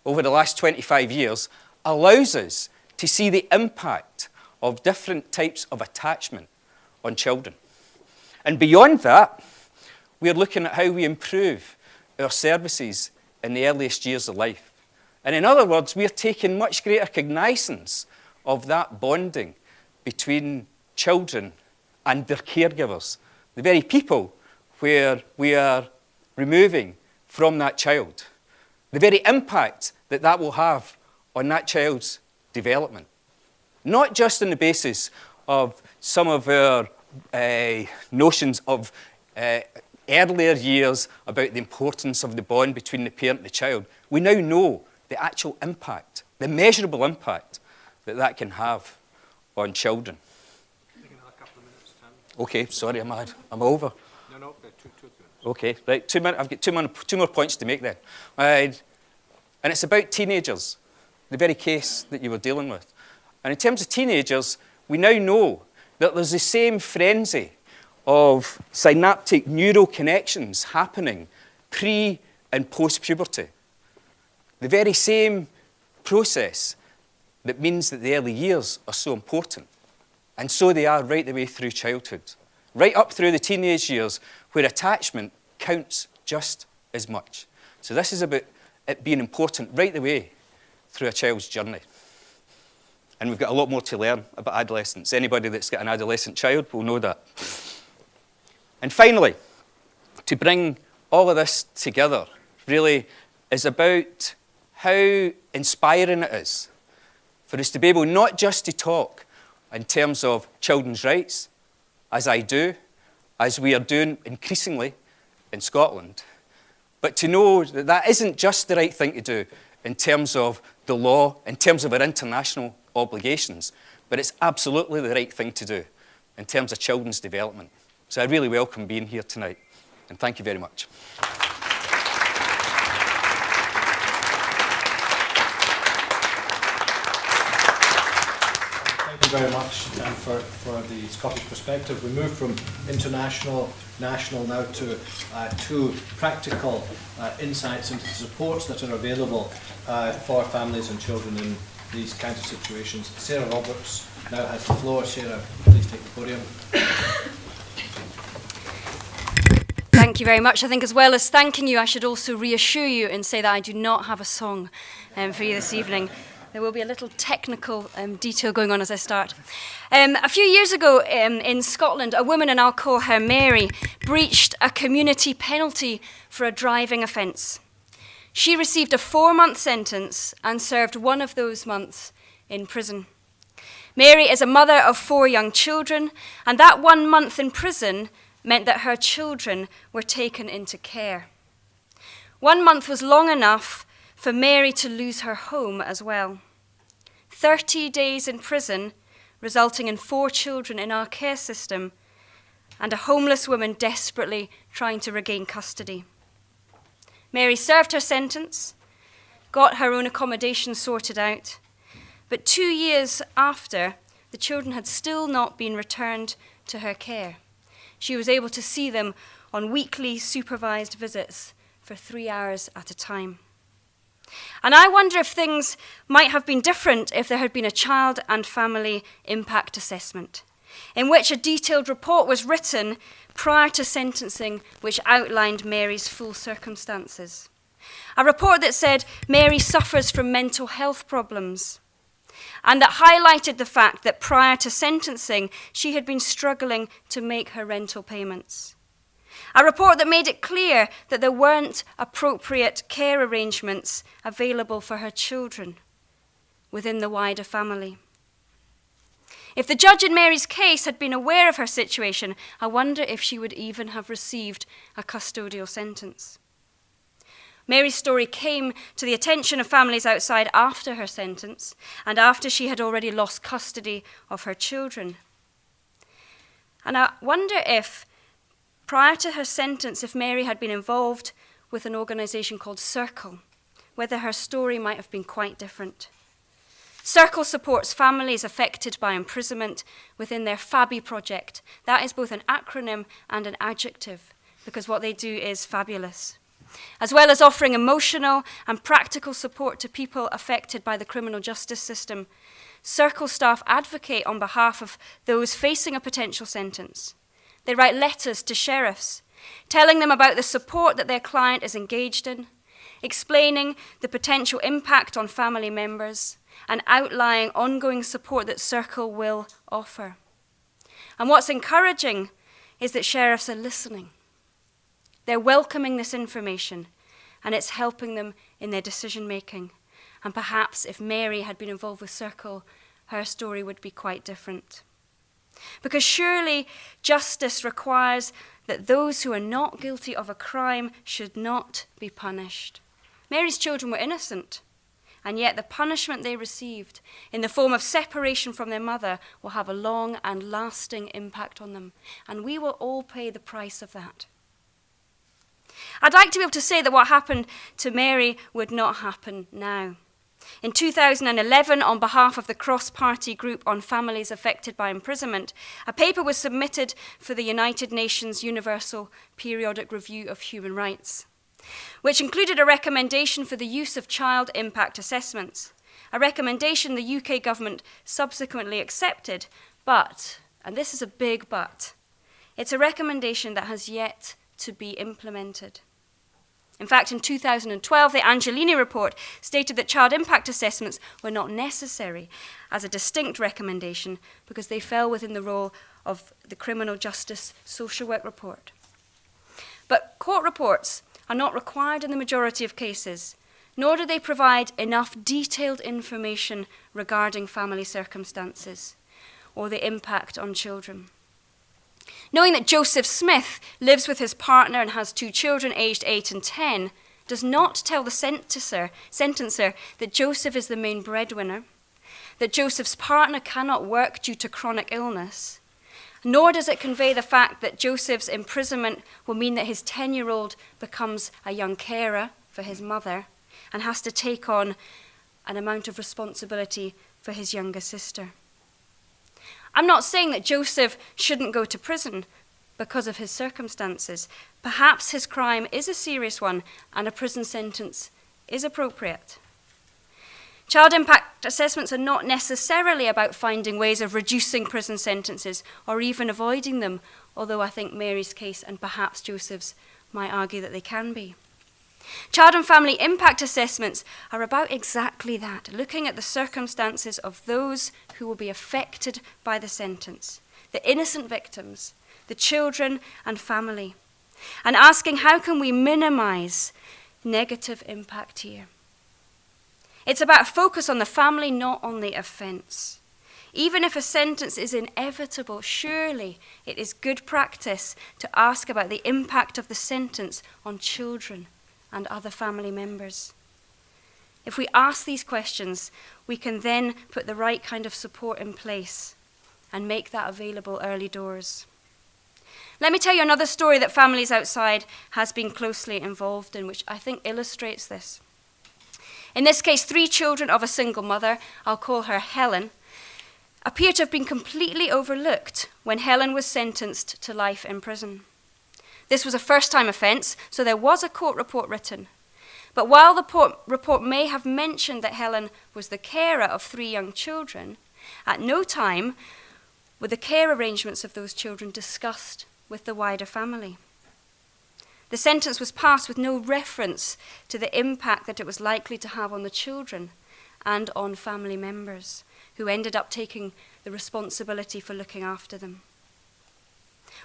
over the last 25 years allows us to see the impact of different types of attachment on children. And beyond that, we're looking at how we improve our services in the earliest years of life. And in other words, we're taking much greater cognizance of that bonding between children and their caregivers, the very people where we are removing from that child, the very impact that that will have on that child's development. Not just on the basis of some of our notions of earlier years about the importance of the bond between the parent and the child. We now know the actual impact, the measurable impact that that can have on children. Take another couple of minutes, Tim. Okay, sorry, I'm over. No, two minutes. Okay, right, 2 minutes. I've got two more points to make then. And it's about teenagers, the very case that you were dealing with. And in terms of teenagers, we now know that there's the same frenzy of synaptic neural connections happening pre and post-puberty. The very same process that means that the early years are so important. And so they are right the way through childhood, right up through the teenage years, where attachment counts just as much. So this is about it being important right the way through a child's journey. And we've got a lot more to learn about adolescence. Anybody that's got an adolescent child will know that. And finally, to bring all of this together really is about how inspiring it is for us to be able not just to talk in terms of children's rights, as I do, as we are doing increasingly in Scotland, but to know that that isn't just the right thing to do in terms of the law, in terms of our international obligations, but it's absolutely the right thing to do in terms of children's development. So I really welcome being here tonight, and thank you very much. very much for the Scottish perspective. We move from international, national now to two practical insights into the supports that are available for families and children in these kinds of situations. Sarah Roberts now has the floor. Sarah, please take the podium. Thank you very much. I think as well as thanking you, I should also reassure you and say that I do not have a song for you this evening. There will be a little technical detail going on as I start. A few years ago in Scotland, a woman, and I'll call her Mary, breached a community penalty for a driving offence. She received a 4-month sentence and served one of those months in prison. Mary is a mother of 4 young children, and that 1 month in prison meant that her children were taken into care. 1 month was long enough for Mary to lose her home as well. 30 days in prison, resulting in 4 children in our care system, and a homeless woman desperately trying to regain custody. Mary served her sentence, got her own accommodation sorted out, but 2 years after, the children had still not been returned to her care. She was able to see them on weekly supervised visits for 3 hours at a time. And I wonder if things might have been different if there had been a child and family impact assessment, in which a detailed report was written prior to sentencing which outlined Mary's full circumstances. A report that said Mary suffers from mental health problems, and that highlighted the fact that prior to sentencing, she had been struggling to make her rental payments. A report that made it clear that there weren't appropriate care arrangements available for her children within the wider family. If the judge in Mary's case had been aware of her situation, I wonder if she would even have received a custodial sentence. Mary's story came to the attention of families outside after her sentence and after she had already lost custody of her children. And I wonder if, prior to her sentence, if Mary had been involved with an organisation called Circle, whether her story might have been quite different. Circle supports families affected by imprisonment within their FABI project. That is both an acronym and an adjective, because what they do is fabulous. As well as offering emotional and practical support to people affected by the criminal justice system, Circle staff advocate on behalf of those facing a potential sentence. They write letters to sheriffs, telling them about the support that their client is engaged in, explaining the potential impact on family members, and outlining ongoing support that Circle will offer. And what's encouraging is that sheriffs are listening. They're welcoming this information, and it's helping them in their decision-making. And perhaps if Mary had been involved with Circle, her story would be quite different. Because surely justice requires that those who are not guilty of a crime should not be punished. Mary's children were innocent, and yet the punishment they received in the form of separation from their mother will have a long and lasting impact on them, and we will all pay the price of that. I'd like to be able to say that what happened to Mary would not happen now. In 2011, on behalf of the cross-party group on families affected by imprisonment, a paper was submitted for the United Nations Universal Periodic Review of Human Rights, which included a recommendation for the use of child impact assessments, a recommendation the UK government subsequently accepted, but, and this is a big but, it's a recommendation that has yet to be implemented. In fact, in 2012, the Angelini report stated that child impact assessments were not necessary as a distinct recommendation because they fell within the role of the Criminal Justice Social Work Report. But court reports are not required in the majority of cases, nor do they provide enough detailed information regarding family circumstances or the impact on children. Knowing that Joseph Smith lives with his partner and has 2 children aged 8 and 10 does not tell the sentencer that Joseph is the main breadwinner, that Joseph's partner cannot work due to chronic illness, nor does it convey the fact that Joseph's imprisonment will mean that his 10-year-old becomes a young carer for his mother and has to take on an amount of responsibility for his younger sister. I'm not saying that Joseph shouldn't go to prison because of his circumstances. Perhaps his crime is a serious one and a prison sentence is appropriate. Child impact assessments are not necessarily about finding ways of reducing prison sentences or even avoiding them, although I think Mary's case and perhaps Joseph's might argue that they can be. Child and family impact assessments are about exactly that, looking at the circumstances of those who will be affected by the sentence, the innocent victims, the children and family, and asking how can we minimize negative impact here. It's about a focus on the family, not on the offence. Even if a sentence is inevitable, surely it is good practice to ask about the impact of the sentence on children and other family members. If we ask these questions, we can then put the right kind of support in place and make that available early doors. Let me tell you another story that Families Outside has been closely involved in, which I think illustrates this. In this case, 3 children of a single mother, I'll call her Helen, appear to have been completely overlooked when Helen was sentenced to life in prison. This was a first-time offence, so there was a court report written. But while the report may have mentioned that Helen was the carer of 3 young children, at no time were the care arrangements of those children discussed with the wider family. The sentence was passed with no reference to the impact that it was likely to have on the children and on family members, who ended up taking the responsibility for looking after them.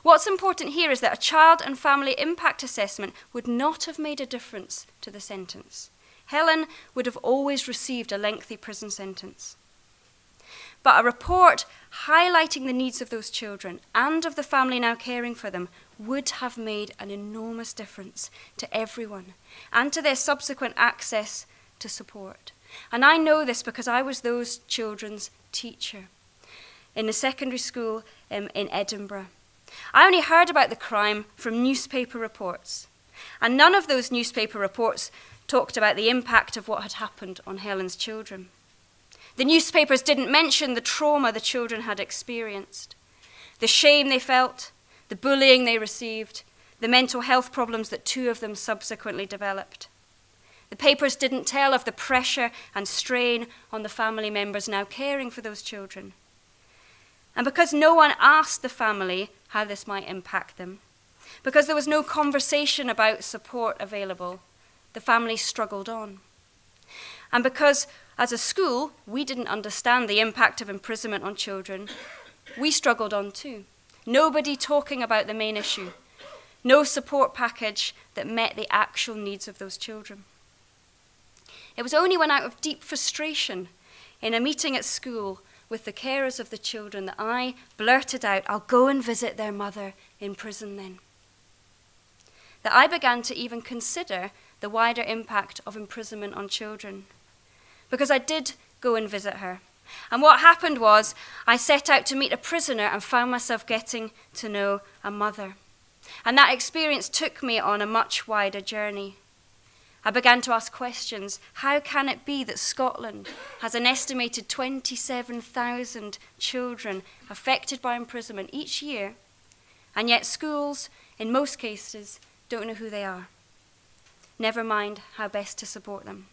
What's important here is that a child and family impact assessment would not have made a difference to the sentence. Helen would have always received a lengthy prison sentence. But a report highlighting the needs of those children and of the family now caring for them would have made an enormous difference to everyone and to their subsequent access to support. And I know this because I was those children's teacher in a secondary school in Edinburgh. I only heard about the crime from newspaper reports, and none of those newspaper reports talked about the impact of what had happened on Helen's children. The newspapers didn't mention the trauma the children had experienced, the shame they felt, the bullying they received, the mental health problems that 2 of them subsequently developed. The papers didn't tell of the pressure and strain on the family members now caring for those children. And because no one asked the family how this might impact them, because there was no conversation about support available, the family struggled on. And because, as a school, we didn't understand the impact of imprisonment on children, we struggled on too. Nobody talking about the main issue. No support package that met the actual needs of those children. It was only when, out of deep frustration, in a meeting at school with the carers of the children, that I blurted out, "I'll go and visit their mother in prison then," that I began to even consider the wider impact of imprisonment on children. Because I did go and visit her. And what happened was, I set out to meet a prisoner and found myself getting to know a mother. And that experience took me on a much wider journey. I began to ask questions. How can it be that Scotland has an estimated 27,000 children affected by imprisonment each year, and yet schools, in most cases, don't know who they are? Never mind how best to support them.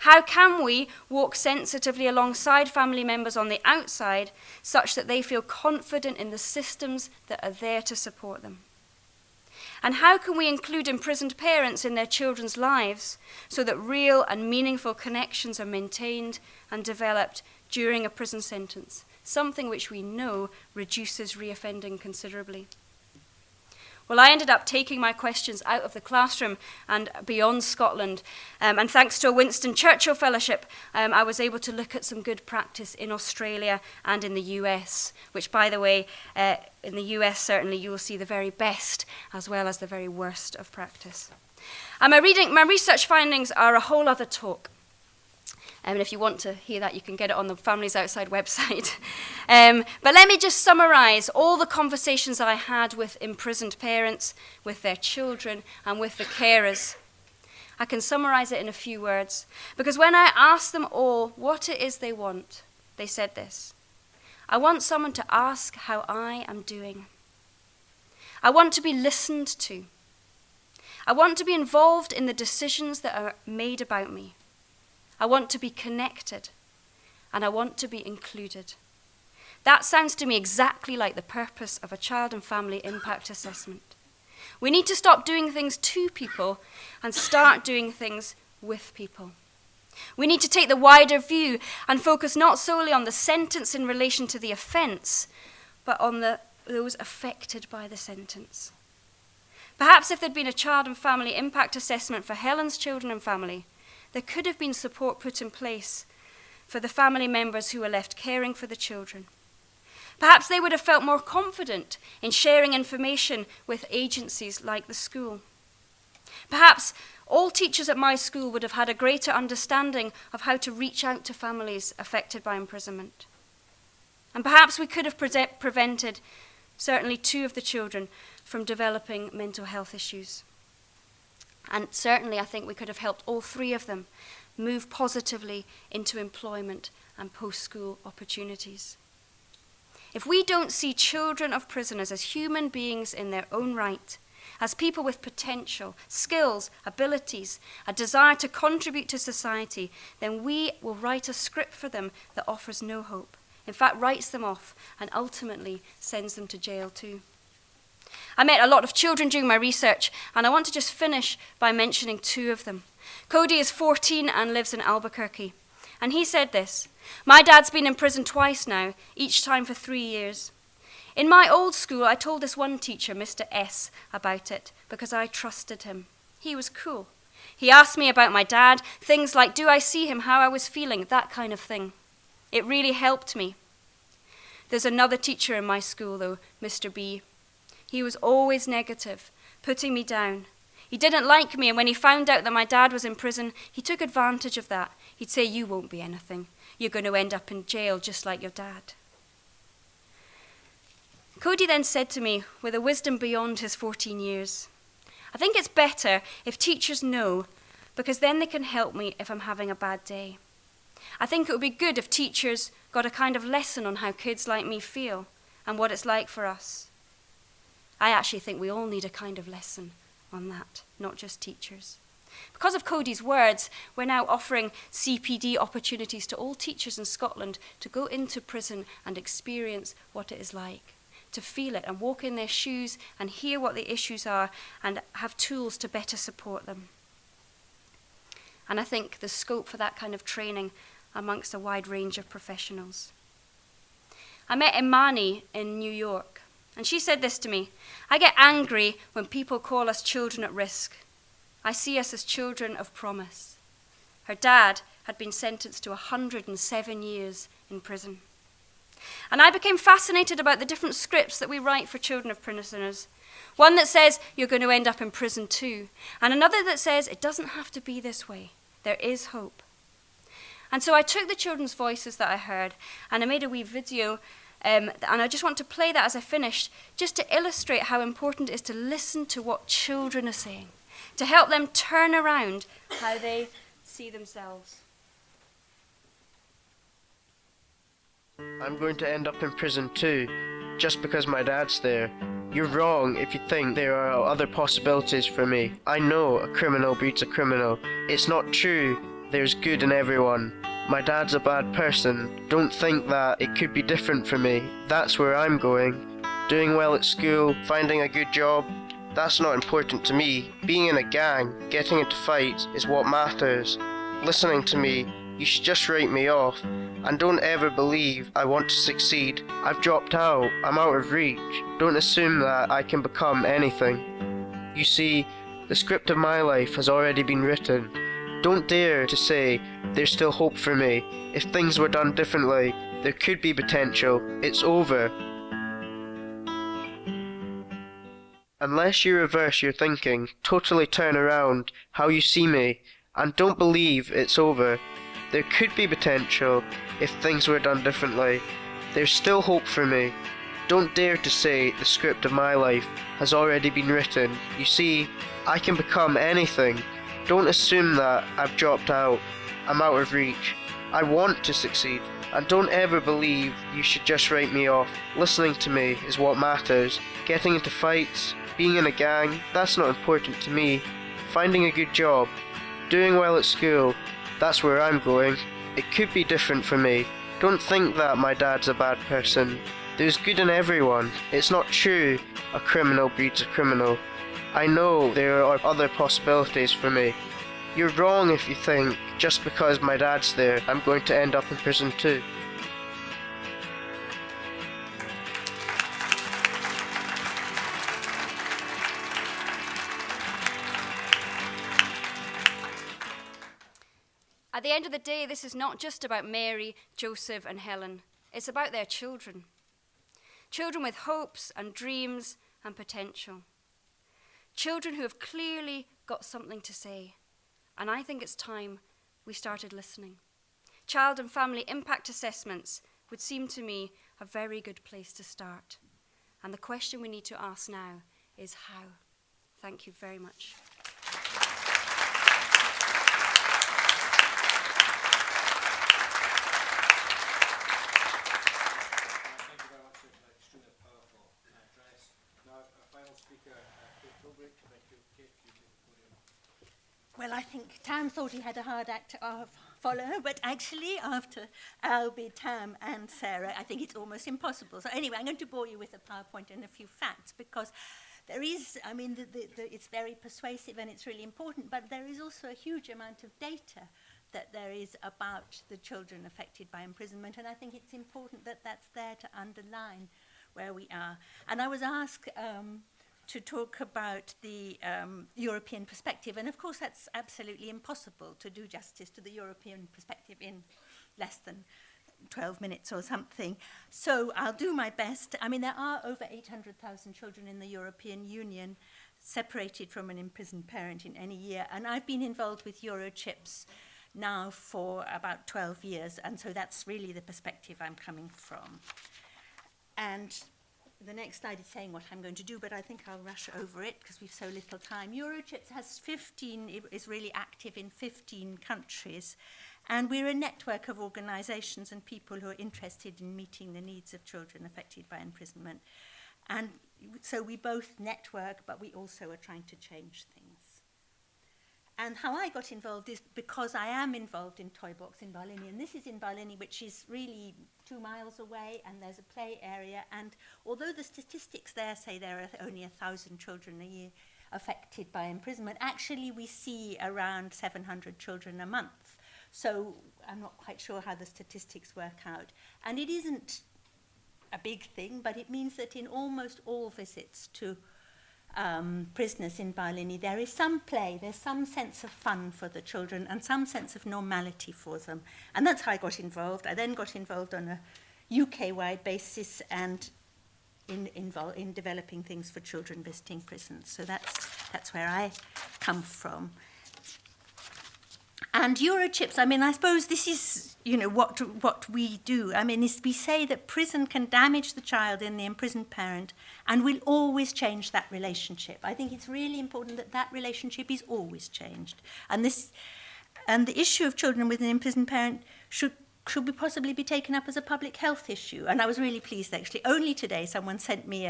How can we walk sensitively alongside family members on the outside such that they feel confident in the systems that are there to support them? And how can we include imprisoned parents in their children's lives so that real and meaningful connections are maintained and developed during a prison sentence, something which we know reduces reoffending considerably? Well, I ended up taking my questions out of the classroom and beyond Scotland. And thanks to a Winston Churchill Fellowship, I was able to look at some good practice in Australia and in the US, which, by the way, in the US, certainly you will see the very best as well as the very worst of practice. And my research findings are a whole other talk. And if you want to hear that, you can get it on the Families Outside website. But let me just summarise all the conversations I had with imprisoned parents, with their children, and with the carers. I can summarise it in a few words, because when I asked them all what it is they want, they said this: I want someone to ask how I am doing. I want to be listened to. I want to be involved in the decisions that are made about me. I want to be connected, and I want to be included. That sounds to me exactly like the purpose of a child and family impact assessment. We need to stop doing things to people and start doing things with people. We need to take the wider view and focus not solely on the sentence in relation to the offence, but on those affected by the sentence. Perhaps if there'd been a child and family impact assessment for Helen's children and family, there could have been support put in place for the family members who were left caring for the children. Perhaps they would have felt more confident in sharing information with agencies like the school. Perhaps all teachers at my school would have had a greater understanding of how to reach out to families affected by imprisonment. And perhaps we could have prevented certainly 2 of the children from developing mental health issues. And certainly I think we could have helped all 3 of them move positively into employment and post-school opportunities. If we don't see children of prisoners as human beings in their own right, as people with potential, skills, abilities, a desire to contribute to society, then we will write a script for them that offers no hope. In fact, writes them off and ultimately sends them to jail too. I met a lot of children during my research, and I want to just finish by mentioning 2 of them. Cody is 14 and lives in Albuquerque. And he said this: "My dad's been in prison twice now, each time for 3 years. In my old school, I told this one teacher, Mr. S, about it because I trusted him. He was cool. He asked me about my dad, things like, do I see him, how I was feeling, that kind of thing. It really helped me. There's another teacher in my school, though, Mr. B. He was always negative, putting me down. He didn't like me, and when he found out that my dad was in prison, he took advantage of that. He'd say, you won't be anything. You're going to end up in jail just like your dad." Cody then said to me, with a wisdom beyond his 14 years, "I think it's better if teachers know, because then they can help me if I'm having a bad day. I think it would be good if teachers got a kind of lesson on how kids like me feel and what it's like for us." I actually think we all need a kind of lesson on that, not just teachers. Because of Cody's words, we're now offering CPD opportunities to all teachers in Scotland to go into prison and experience what it is like, to feel it and walk in their shoes and hear what the issues are and have tools to better support them. And I think there's scope for that kind of training amongst a wide range of professionals. I met Imani in New York, and she said this to me: "I get angry when people call us children at risk. I see us as children of promise." Her dad had been sentenced to 107 years in prison. And I became fascinated about the different scripts that we write for children of prisoners. One that says, you're going to end up in prison too, and another that says, it doesn't have to be this way. There is hope. And so I took the children's voices that I heard, and I made a wee video, and I just want to play that as I finished, just to illustrate how important it is to listen to what children are saying, to help them turn around how they see themselves. I'm going to end up in prison too, just because my dad's there. You're wrong if you think there are other possibilities for me. I know a criminal breeds a criminal. It's not true. There's good in everyone. My dad's a bad person. Don't think that it could be different for me. That's where I'm going. Doing well at school, finding a good job, that's not important to me. Being in a gang, getting into fights is what matters. Listening to me, you should just write me off. And don't ever believe I want to succeed. I've dropped out. I'm out of reach. Don't assume that I can become anything. You see, the script of my life has already been written. Don't dare to say there's still hope for me. If things were done differently, there could be potential. It's over. Unless you reverse your thinking, totally turn around how you see me, and don't believe it's over. There could be potential if things were done differently. There's still hope for me. Don't dare to say the script of my life has already been written. You see, I can become anything. Don't assume that I've dropped out. I'm out of reach. I want to succeed. And don't ever believe you should just write me off. Listening to me is what matters. Getting into fights, being in a gang, that's not important to me. Finding a good job, doing well at school, that's where I'm going. It could be different for me. Don't think that my dad's a bad person. There's good in everyone. It's not true a criminal breeds a criminal. I know there are other possibilities for me. You're wrong if you think, just because my dad's there, I'm going to end up in prison too. At the end of the day, this is not just about Mary, Joseph, and Helen. It's about their children. Children with hopes and dreams and potential. Children who have clearly got something to say. And I think it's time we started listening. Child and family impact assessments would seem to me a very good place to start. And the question we need to ask now is how. Thank you very much. Well, I think Tam thought he had a hard act to follow, but actually after Albie, Tam and Sarah, I think it's almost impossible. So anyway, I'm going to bore you with a PowerPoint and a few facts because there is, I mean, it's very persuasive and it's really important, but there is also a huge amount of data that there is about the children affected by imprisonment, and I think it's important that that's there to underline where we are. And I was asked to talk about the European perspective. And of course, that's absolutely impossible to do justice to the European perspective in less than 12 minutes or something. So I'll do my best. I mean, there are over 800,000 children in the European Union separated from an imprisoned parent in any year. And I've been involved with Eurochips now for about 12 years. And so that's really the perspective I'm coming from. And the next slide is saying what I'm going to do, but I think I'll rush over it because we've so little time. Eurochips has 15, is really active in 15 countries, and we're a network of organizations and people who are interested in meeting the needs of children affected by imprisonment. And so we both network, but we also are trying to change things. And how I got involved is because I am involved in Toy Box in Barlini, and this is in Barlini, which is really 2 miles away, and there's a play area, and although the statistics there say there are only 1,000 children a year affected by imprisonment, actually we see around 700 children a month. So I'm not quite sure how the statistics work out. And it isn't a big thing, but it means that in almost all visits to prisoners in Barlini, there is some play, there's some sense of fun for the children and some sense of normality for them. And that's how I got involved. I then got involved on a UK-wide basis and in developing things for children visiting prisons. So that's where I come from. And Eurochips, I mean, I suppose this is, you know, what we do. I mean, is we say that prison can damage the child in the imprisoned parent and will always change that relationship. I think it's really important that that relationship is always changed. And the issue of children with an imprisoned parent should be possibly be taken up as a public health issue. And I was really pleased, actually. Only today someone sent me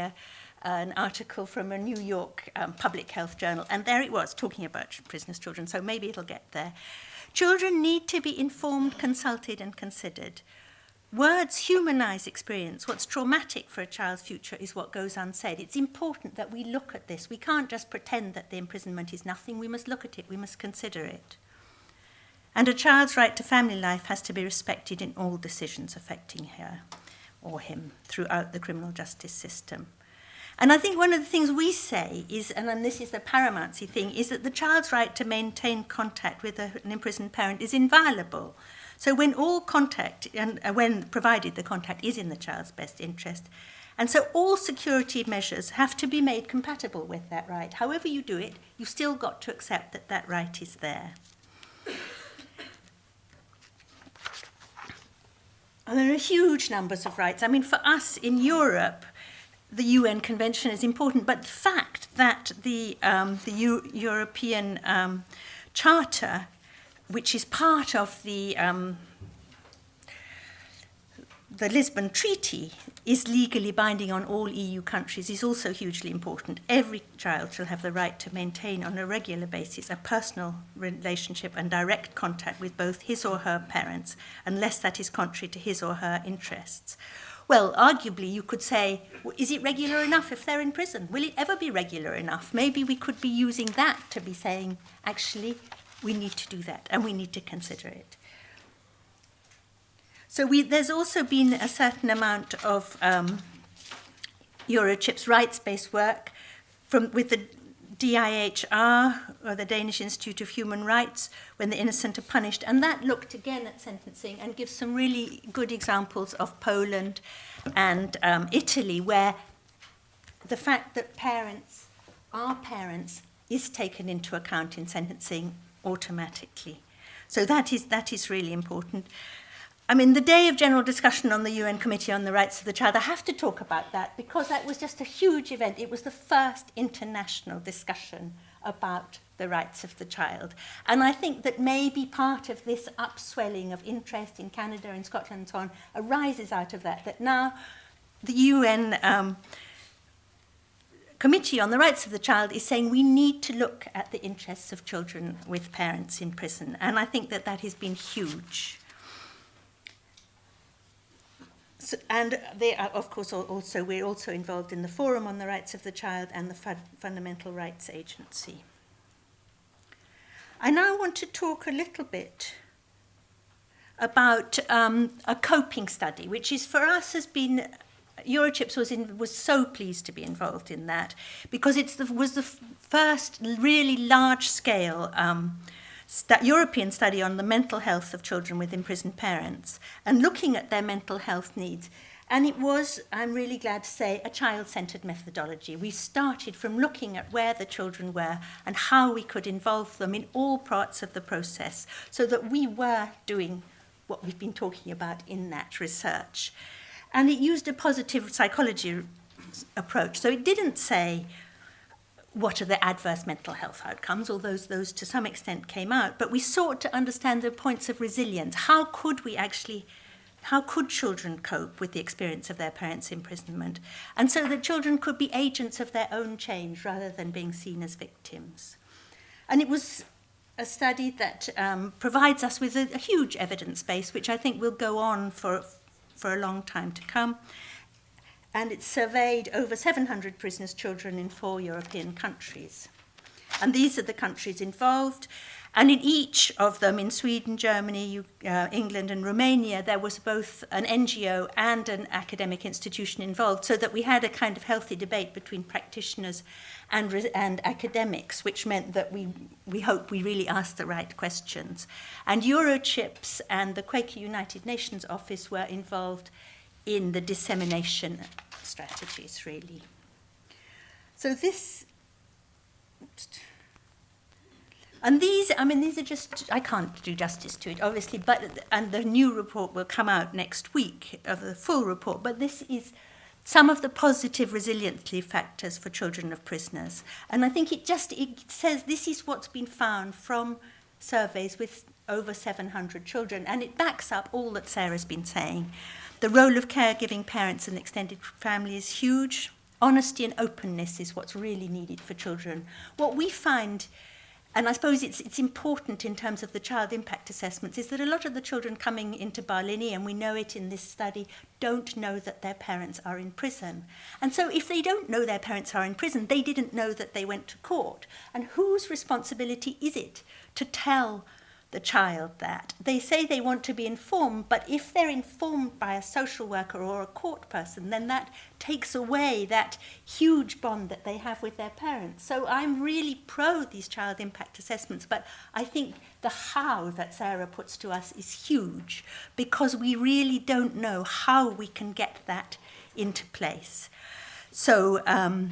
an article from a New York public health journal, and there it was, talking about prisoners' children, so maybe it'll get there. Children need to be informed, consulted, and considered. Words humanize experience. What's traumatic for a child's future is what goes unsaid. It's important that we look at this. We can't just pretend that the imprisonment is nothing. We must look at it. We must consider it. And a child's right to family life has to be respected in all decisions affecting her or him throughout the criminal justice system. And I think one of the things we say is, and this is the paramountcy thing, is that the child's right to maintain contact with an imprisoned parent is inviolable. So when all contact, and when provided the contact is in the child's best interest, and so all security measures have to be made compatible with that right. However you do it, you've still got to accept that that right is there. And there are huge numbers of rights. I mean, for us in Europe, the UN Convention is important, but the fact that the European Charter, which is part of the the Lisbon Treaty is legally binding on all EU countries is also hugely important. Every child shall have the right to maintain on a regular basis a personal relationship and direct contact with both his or her parents, unless that is contrary to his or her interests. Well, arguably, you could say, is it regular enough if they're in prison? Will it ever be regular enough? Maybe we could be using that to be saying, actually, we need to do that, and we need to consider it. So there's also been a certain amount of Eurochip's rights-based work with the DIHR, or the Danish Institute of Human Rights, when the innocent are punished. And that looked again at sentencing and gives some really good examples of Poland and Italy, where the fact that parents are parents is taken into account in sentencing automatically. So that is really important. I mean, the day of general discussion on the UN Committee on the Rights of the Child, I have to talk about that because that was just a huge event. It was the first international discussion about the rights of the child. And I think that maybe part of this upswelling of interest in Canada and Scotland and so on arises out of that now the UN Committee on the Rights of the Child is saying we need to look at the interests of children with parents in prison. And I think that has been huge. So, and they are, of course, we're also involved in the Forum on the Rights of the Child and the Fundamental Rights Agency. I now want to talk a little bit about a coping study, which is for us has been, Eurochips was so pleased to be involved in that because it was the first really large-scale European study on the mental health of children with imprisoned parents and looking at their mental health needs. And it was, I'm really glad to say, a child-centred methodology. We started from looking at where the children were and how we could involve them in all parts of the process so that we were doing what we've been talking about in that research. And it used a positive psychology approach. So it didn't say, what are the adverse mental health outcomes, although those to some extent came out, but we sought to understand the points of resilience. How could children cope with the experience of their parents' imprisonment? And so that children could be agents of their own change rather than being seen as victims. And it was a study that provides us with a huge evidence base, which I think will go on for a long time to come. And it surveyed over 700 prisoners' children in 4 European countries. And these are the countries involved. And in each of them, in Sweden, Germany, England, and Romania, there was both an NGO and an academic institution involved, so that we had a kind of healthy debate between practitioners and academics, which meant that we hope we really asked the right questions. And Eurochips and the Quaker United Nations office were involved in the dissemination strategies, really. So this, and these are just, I can't do justice to it, obviously, and the new report will come out next week, of the full report, but this is some of the positive resiliency factors for children of prisoners. And I think it says this is what's been found from surveys with over 700 children, and it backs up all that Sarah's been saying. The role of caregiving parents and extended family is huge. Honesty and openness is what's really needed for children. What we find, and I suppose it's important in terms of the child impact assessments, is that a lot of the children coming into Barlini, and we know it in this study, don't know that their parents are in prison. And so if they don't know their parents are in prison, they didn't know that they went to court. And whose responsibility is it to tell the child that? They say they want to be informed, but if they're informed by a social worker or a court person, then that takes away that huge bond that they have with their parents. So I'm really pro these child impact assessments, but I think the how that Sarah puts to us is huge, because we really don't know how we can get that into place. So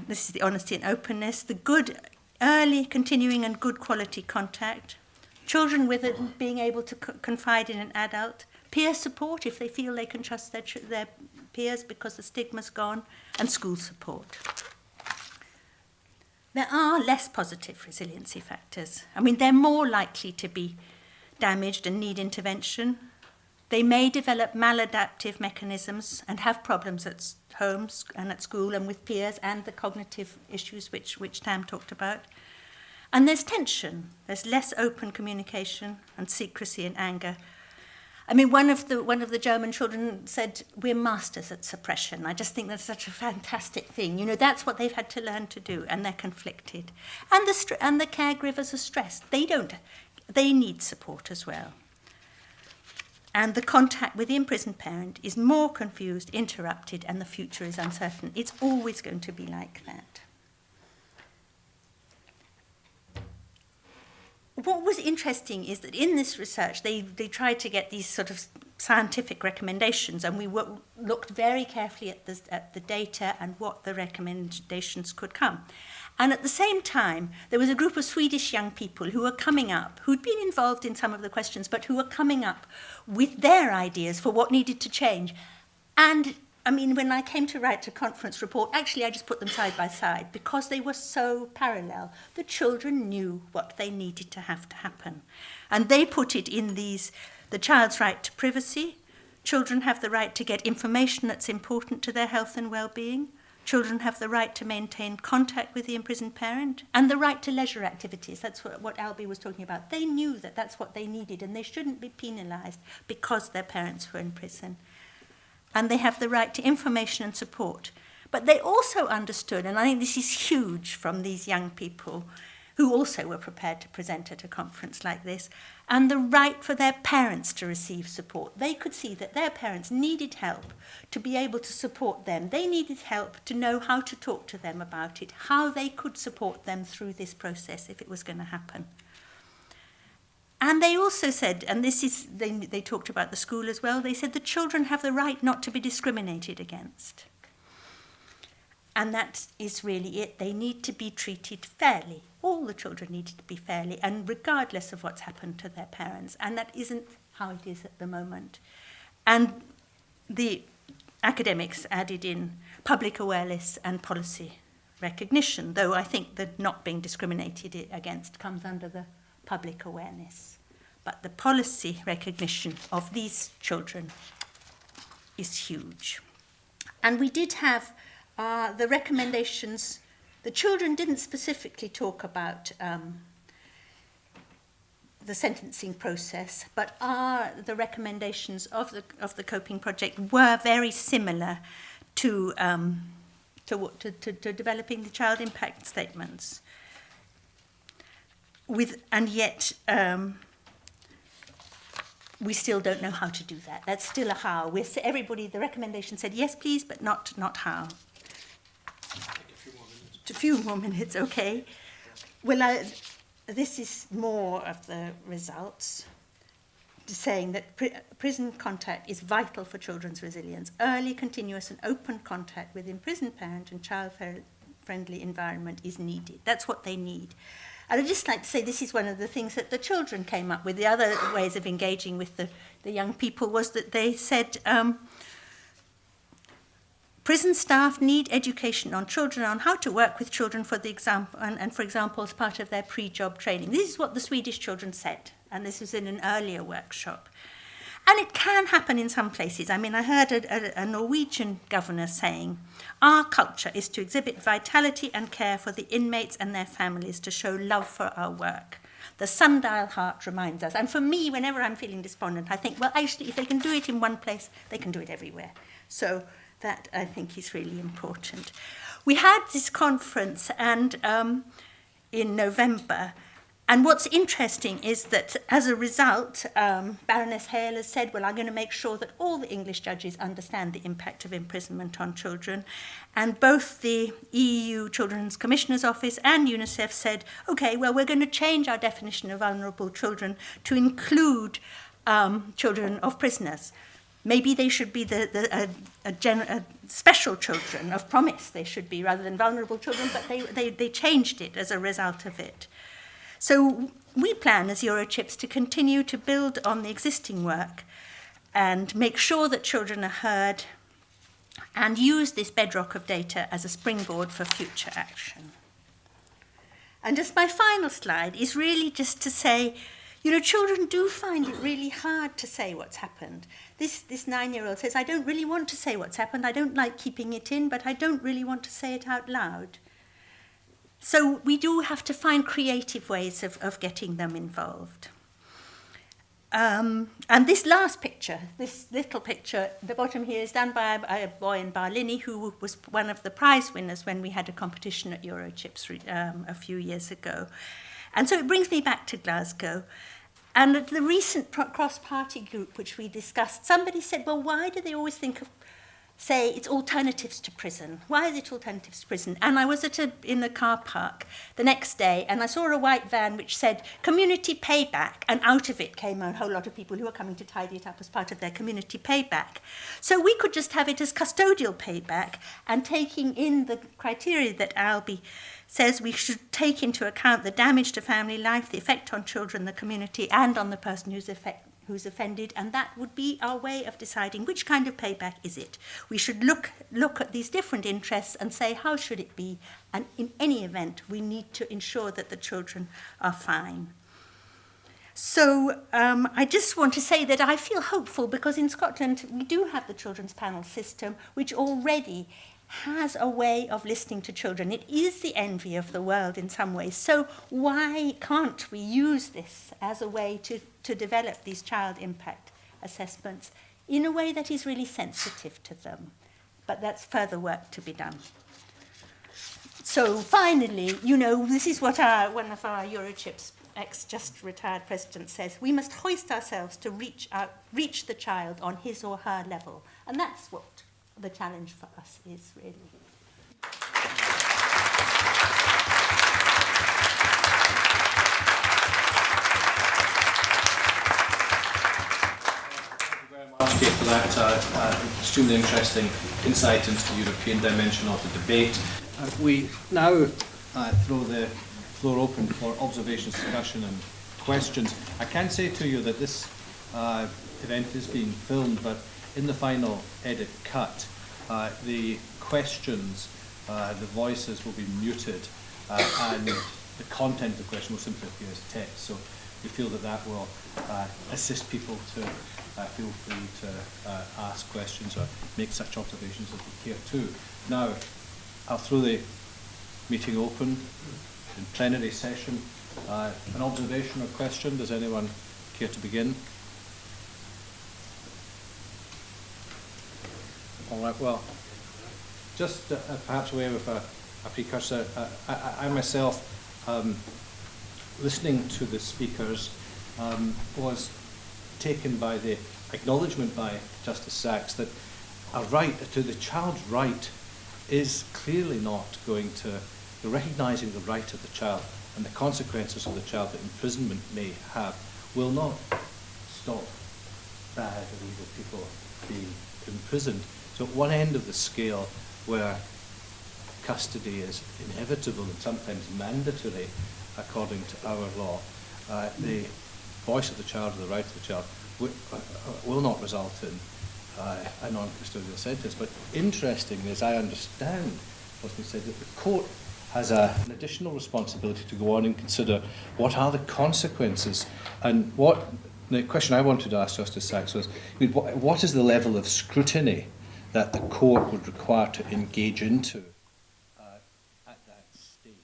this is the honesty and openness, the good early, continuing and good quality contact, children with it being able to confide in an adult, peer support if they feel they can trust their peers because the stigma's gone, and school support. There are less positive resiliency factors. I mean, they're more likely to be damaged and need intervention. They may develop maladaptive mechanisms and have problems at home and at school and with peers, and the cognitive issues which Tam talked about. And there's tension. There's less open communication and secrecy and anger. I mean, one of the German children said, "We're masters at suppression." I just think that's such a fantastic thing. You know, that's what they've had to learn to do, and they're conflicted. And the caregivers are stressed. They need support as well. And the contact with the imprisoned parent is more confused, interrupted, and the future is uncertain. It's always going to be like that. What was interesting is that in this research, they tried to get these sort of scientific recommendations, and we looked very carefully at the data and what the recommendations could come. And at the same time, there was a group of Swedish young people who were coming up, who'd been involved in some of the questions, but who were coming up with their ideas for what needed to change. And I mean, when I came to write a conference report, actually I just put them side by side because they were so parallel. The children knew what they needed to happen. And they put it in these: the child's right to privacy, children have the right to get information that's important to their health and well-being, children have the right to maintain contact with the imprisoned parent, and the right to leisure activities. That's what Albie was talking about. They knew that that's what they needed, and they shouldn't be penalised because their parents were in prison. And they have the right to information and support. But they also understood, and I think this is huge from these young people who also were prepared to present at a conference like this, and the right for their parents to receive support. They could see that their parents needed help to be able to support them. They needed help to know how to talk to them about it, how they could support them through this process if it was going to happen. And they also said, and this is, they talked about the school as well, they said the children have the right not to be discriminated against. And that is really it. They need to be treated fairly. All the children needed to be fairly, and regardless of what's happened to their parents. And that isn't how it is at the moment. And the academics added in public awareness and policy recognition, though I think that not being discriminated against comes under the public awareness. But the policy recognition of these children is huge. And we did have the recommendations. The children didn't specifically talk about the sentencing process, but the recommendations of the Coping Project were very similar to developing the child impact statements. And yet, we still don't know how to do that. That's still a how. The recommendation said yes, please, but not how. A few more minutes, okay. Well, this is more of the results, saying that prison contact is vital for children's resilience. Early, continuous and open contact with imprisoned parent and child-friendly environment is needed. That's what they need. And I'd just like to say this is one of the things that the children came up with. The other ways of engaging with the young people was that they said prison staff need education on children, on how to work with children, for example, as part of their pre-job training. This is what the Swedish children said, and this was in an earlier workshop. And it can happen in some places. I mean, I heard a Norwegian governor saying, "Our culture is to exhibit vitality and care for the inmates and their families, to show love for our work. The sundial heart reminds us." And for me, whenever I'm feeling despondent, I think, well, actually, if they can do it in one place, they can do it everywhere. So that, I think, is really important. We had this conference and in November. And what's interesting is that as a result, Baroness Hale has said, well, I'm going to make sure that all the English judges understand the impact of imprisonment on children. And both the EU Children's Commissioner's Office and UNICEF said, okay, well, we're going to change our definition of vulnerable children to include children of prisoners. Maybe they should be special children of promise, they should be, rather than vulnerable children, but they changed it as a result of it. So we plan as Eurochips to continue to build on the existing work and make sure that children are heard and use this bedrock of data as a springboard for future action. And just my final slide is really just to say, You know, children do find it really hard to say what's happened. This 9-year-old says, I don't really want to say what's happened. I don't like keeping it in, but I don't really want to say it out loud. So we do have to find creative ways of getting them involved. And this last picture, this little picture, the bottom here is done by a boy in Barlini who was one of the prize winners when we had a competition at Eurochips a few years ago. And so it brings me back to Glasgow. And at the recent cross-party group which we discussed, somebody said, well, why do they always say it's alternatives to prison? Why is it alternatives to prison? And I was in a car park the next day, and I saw a white van which said community payback, and out of it came a whole lot of people who were coming to tidy it up as part of their community payback. So we could just have it as custodial payback, and taking in the criteria that Albie says we should take into account the damage to family life, the effect on children, the community, and on the person who's offended, and that would be our way of deciding which kind of payback is it. We should look at these different interests and say, how should it be? And in any event, we need to ensure that the children are fine. So I just want to say that I feel hopeful because in Scotland we do have the children's panel system, which already has a way of listening to children. It is the envy of the world in some ways. So why can't we use this as a way to develop these child impact assessments in a way that is really sensitive to them? But that's further work to be done. So finally, you know, this is what one of our Eurochips just retired president says: we must hoist ourselves to reach the child on his or her level. And that's what the challenge for us is, really. Kate, for that extremely interesting insight into the European dimension of the debate. We now throw the floor open for observations, discussion and questions. I can say to you that this event is being filmed, but in the final edit cut, the questions, the voices will be muted, and the content of the question will simply appear as text. So we feel that that will assist people to feel free to ask questions or make such observations as they care to. Now, I'll throw the meeting open in plenary session. An observation or question? Does anyone care to begin? All right, well, just perhaps a way of a precursor. I myself, listening to the speakers, was taken by the acknowledgement by Justice Sachs that a right to the child's right is clearly not going to, the recognising the right of the child and the consequences of the child that imprisonment may have will not stop bad or evil people being imprisoned. So at one end of the scale, where custody is inevitable and sometimes mandatory according to our law, the voice of the child or the right of the child will not result in a non-custodial sentence. But interestingly, as I understand what's been said, that the court has an additional responsibility to go on and consider what are the consequences, and what the question I wanted to ask Justice Sachs was, what is the level of scrutiny that the court would require to engage into at that stage?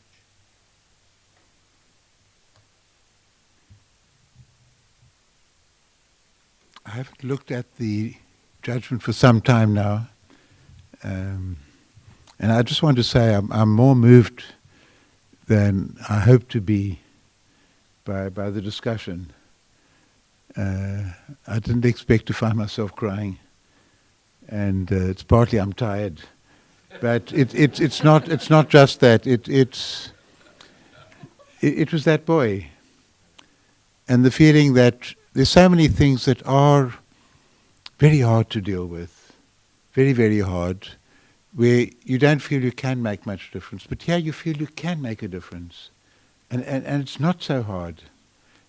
I haven't looked at the judgment for some time now, and I just want to say I'm more moved than I hope to be by the discussion. I didn't expect to find myself crying, and it's partly I'm tired, but it's not just that. It was that boy, and the feeling that there's so many things that are very hard to deal with, very, very hard, where you don't feel you can make much difference, but here you feel you can make a difference, and it's not so hard.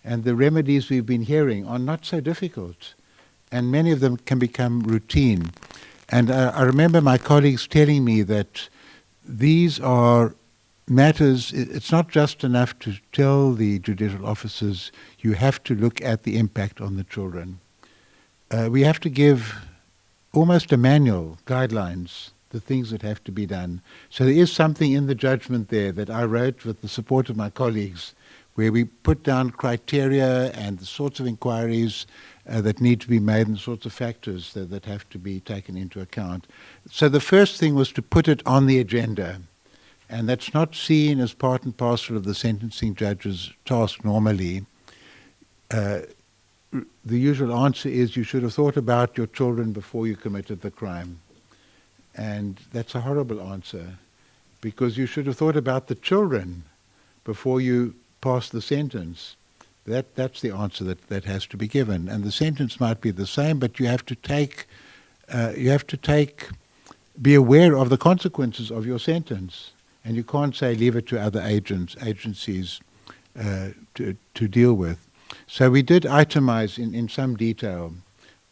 And the remedies we've been hearing are not so difficult, and many of them can become routine. And I remember my colleagues telling me that these are matters, it's not just enough to tell the judicial officers you have to look at the impact on the children. We have to give almost a manual, guidelines, the things that have to be done. So there is something in the judgment there that I wrote with the support of my colleagues, where we put down criteria and the sorts of inquiries that need to be made and the sorts of factors that have to be taken into account. So the first thing was to put it on the agenda. And that's not seen as part and parcel of the sentencing judge's task normally. The usual answer is you should have thought about your children before you committed the crime. And that's a horrible answer, because you should have thought about the children before you pass the sentence. That's the answer that has to be given. And the sentence might be the same, but you have to be aware of the consequences of your sentence. And you can't say leave it to other agencies to deal with. So we did itemize in some detail.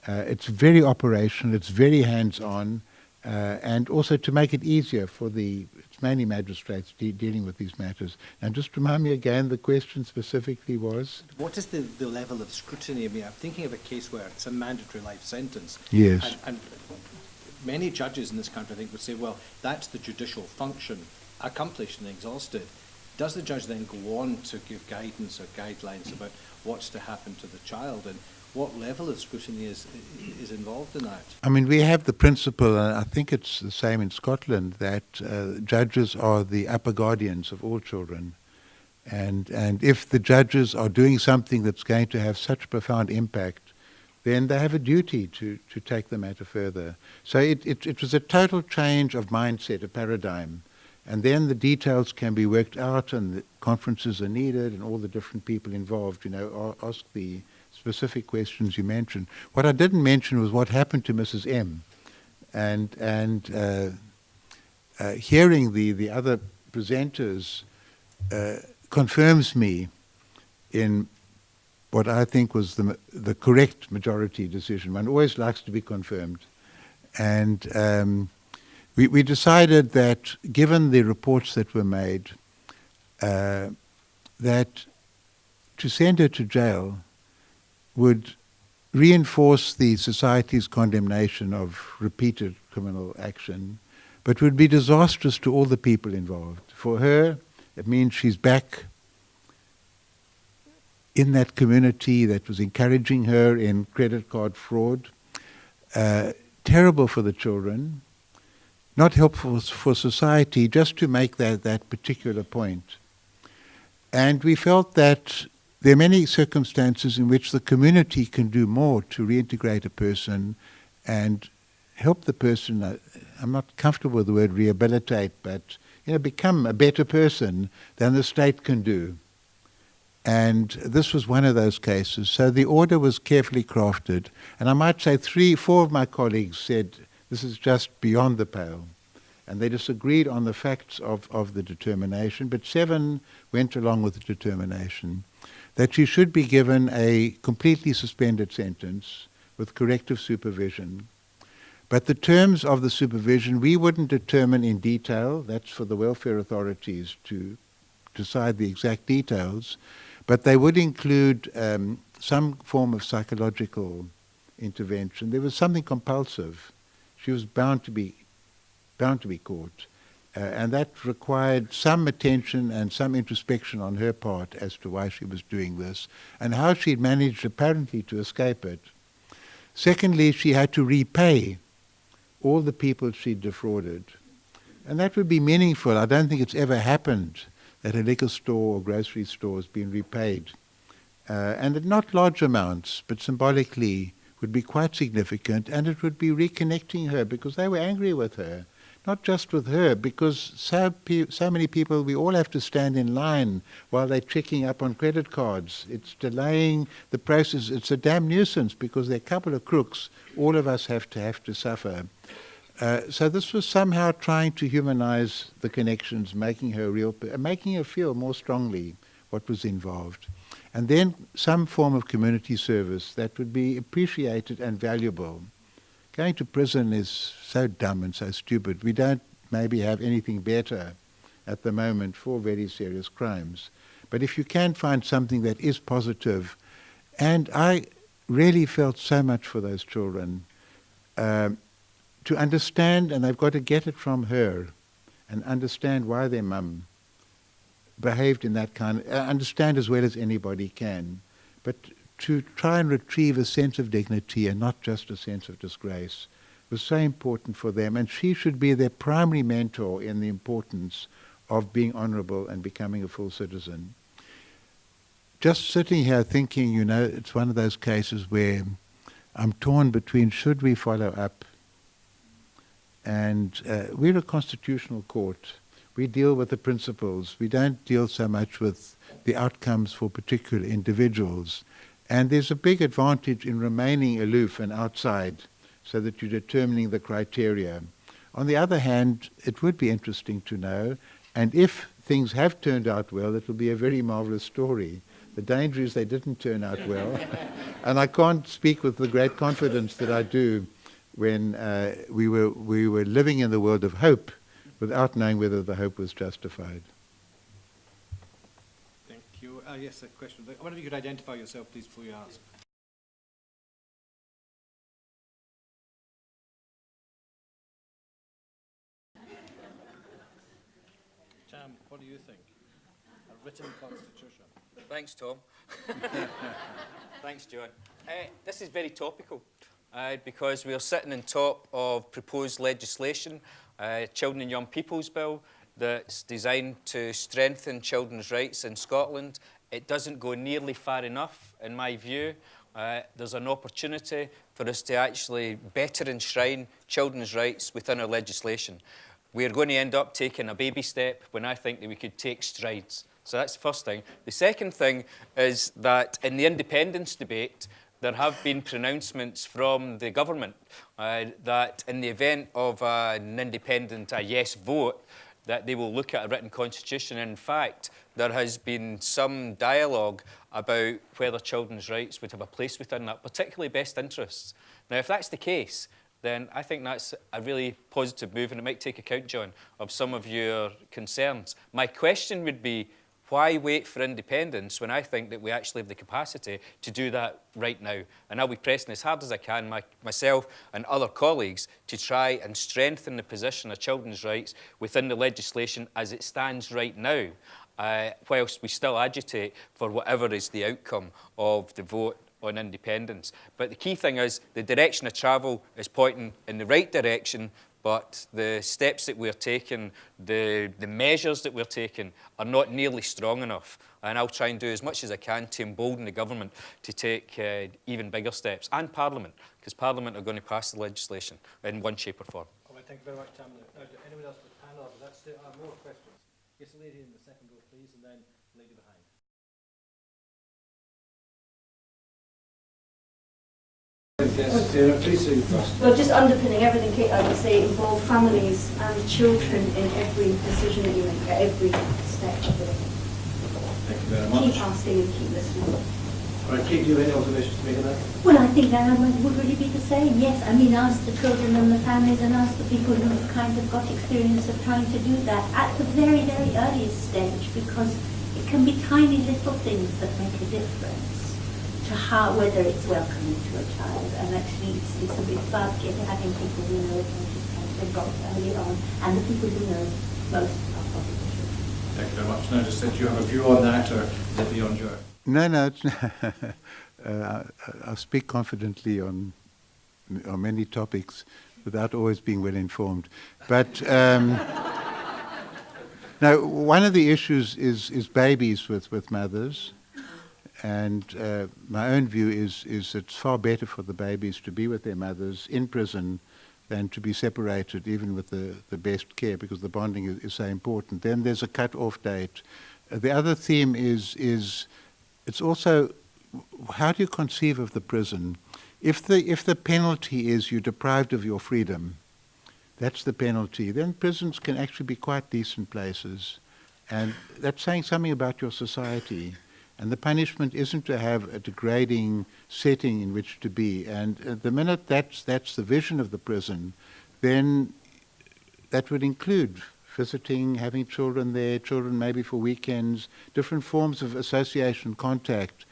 It's very operational, it's very hands-on, and also to make it easier for it's mainly magistrates dealing with these matters. And just remind me again, the question specifically was? What is the level of scrutiny? I mean, I'm thinking of a case where it's a mandatory life sentence. Yes. And many judges in this country, I think, would say, well, that's the judicial function accomplished and exhausted. Does the judge then go on to give guidance or guidelines about what's to happen to the child, and what level of scrutiny is involved in that? I mean, we have the principle, and I think it's the same in Scotland, that judges are the upper guardians of all children. And if the judges are doing something that's going to have such profound impact, then they have a duty to take the matter further. So it was a total change of mindset, a paradigm. And then the details can be worked out, and the conferences are needed, and all the different people involved, ask the specific questions you mentioned. What I didn't mention was what happened to Mrs. M. And hearing the other presenters confirms me in what I think was the correct majority decision. One always likes to be confirmed. And we decided that, given the reports that were made, that to send her to jail would reinforce the society's condemnation of repeated criminal action, but would be disastrous to all the people involved. For her, it means she's back in that community that was encouraging her in credit card fraud. Terrible for the children, not helpful for society, just to make that particular point. And we felt that there are many circumstances in which the community can do more to reintegrate a person and help the person, I'm not comfortable with the word rehabilitate, but become a better person than the state can do. And this was one of those cases. So the order was carefully crafted. And I might say 3-4 of my colleagues said, this is just beyond the pale. And they disagreed on the facts of the determination, but 7 went along with the determination that she should be given a completely suspended sentence with corrective supervision. But the terms of the supervision we wouldn't determine in detail. That's for the welfare authorities to decide the exact details. But they would include some form of psychological intervention. There was something compulsive. She was bound to be caught. And that required some attention and some introspection on her part as to why she was doing this and how she'd managed apparently to escape it. Secondly, she had to repay all the people she'd defrauded. And that would be meaningful. I don't think it's ever happened that a liquor store or grocery store has been repaid. And at not large amounts, but symbolically would be quite significant, and it would be reconnecting her because they were angry with her. Not just with her, because so many people, we all have to stand in line while they're checking up on credit cards. It's delaying the process. It's a damn nuisance because there are a couple of crooks. All of us have to suffer. So this was somehow trying to humanize the connections, making her real, making her feel more strongly what was involved. And then some form of community service that would be appreciated and valuable. Going to prison is so dumb and so stupid. We don't maybe have anything better at the moment for very serious crimes. But if you can find something that is positive, and I really felt so much for those children, to understand, and they've got to get it from her, and understand why their mum behaved in that kind of, understand as well as anybody can, but to try and retrieve a sense of dignity and not just a sense of disgrace was so important for them, and she should be their primary mentor in the importance of being honourable and becoming a full citizen. Just sitting here thinking, you know, it's one of those cases where I'm torn between should we follow up, and we're a constitutional court. We deal with the principles. We don't deal so much with the outcomes for particular individuals. And there's a big advantage in remaining aloof and outside so that you're determining the criteria. On the other hand, it would be interesting to know, and if things have turned out well, it will be a very marvelous story. The danger is they didn't turn out well. And I can't speak with the great confidence that I do when we were living in the world of hope without knowing whether the hope was justified. Thank you. Yes, a question. I wonder if you could identify yourself, please, before you ask. Tam, what do you think? A written constitution. Thanks, Tom. Thanks, John. This is very topical because we are sitting on top of proposed legislation, Children and Young People's Bill, that's designed to strengthen children's rights in Scotland. It doesn't go nearly far enough, in my view. There's an opportunity for us to actually better enshrine children's rights within our legislation. We're going to end up taking a baby step when I think that we could take strides. So that's the first thing. The second thing is that in the independence debate, there have been pronouncements from the government that in the event of an independent yes vote, that they will look at a written constitution. In fact, there has been some dialogue about whether children's rights would have a place within that, particularly best interests. Now, if that's the case, then I think that's a really positive move, and it might take account, John, of some of your concerns. My question would be, why wait for independence when I think that we actually have the capacity to do that right now? And I'll be pressing as hard as I can, myself and other colleagues, to try and strengthen the position of children's rights within the legislation as it stands right now, whilst we still agitate for whatever is the outcome of the vote on independence. But the key thing is the direction of travel is pointing in the right direction, but the steps that we're taking, the measures that we're taking are not nearly strong enough. And I'll try and do as much as I can to embolden the government to take even bigger steps, and Parliament, because Parliament are going to pass the legislation in one shape or form. All right, thank you very much, Tam. Anyone else with the panel? That's more questions. Yes, the lady in the second row, please, and then the lady behind. Well, just underpinning everything, Kate, I would say involve families and children in every decision that you make, at every step of the way. Thank you very much. Keep asking and keep listening. All right, Kate, do you have any observations to make on that? Well, I think that would really be the same, yes. I mean, ask the children and the families and ask the people who've kind of got experience of trying to do that at the very, very earliest stage, because it can be tiny little things that make a difference to how, whether it's welcoming to a child. And actually, it's about having people who know and just kind of involved early on, and the people who know most are probably the children. Thank you very much. Now, just that you have a view on that, or is it beyond your... No, it's I'll speak confidently on many topics without always being well informed. But now, one of the issues is babies with mothers. And my own view is it's far better for the babies to be with their mothers in prison than to be separated, even with the best care, because the bonding is so important. Then there's a cut-off date. The other theme is it's also, how do you conceive of the prison? If the penalty is you're deprived of your freedom, that's the penalty, then prisons can actually be quite decent places. And that's saying something about your society. And the punishment isn't to have a degrading setting in which to be. And the minute that's the vision of the prison, then that would include visiting, having children there, children maybe for weekends, different forms of association, contact.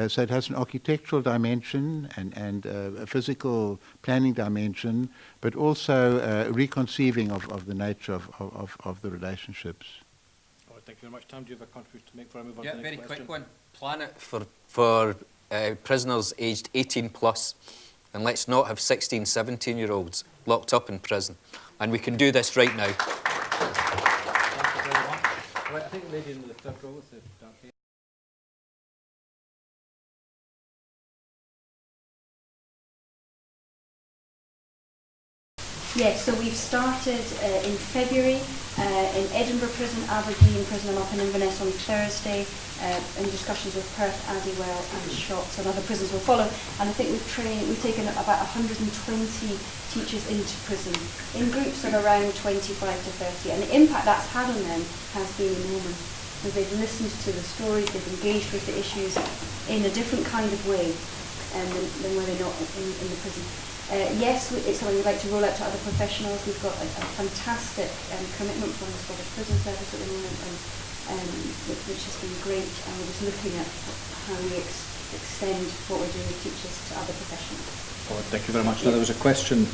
So it has an architectural dimension and a physical planning dimension, but also reconceiving of the nature of the relationships. All right, thank you very much. Tom, do you have a contribution to make before I move on Yeah, to the next very question? quick one. Plan it for prisoners aged 18 plus. And let's not have 16, 17-year-olds locked up in prison. And we can do this right now. Thank you very much. All right, I think the lady in the third row with the dark hair. Yes, so we've started in February in Edinburgh Prison, Aberdeen Prison, I'm up in Inverness on Thursday, in discussions with Perth, Addywell and Shotts, and other prisons will follow. And I think we've taken about 120 teachers into prison in groups of around 25 to 30, and the impact that's had on them has been enormous. So they've listened to the stories, they've engaged with the issues in a different kind of way than when they're not in the prison. Yes, it's something we'd like to roll out to other professionals. We've got a fantastic commitment from the Scottish Prison Service at the moment, which has been great. And we're just looking at how we extend what we're doing with teachers to other professionals. All right, thank you very much. Now, there was a question.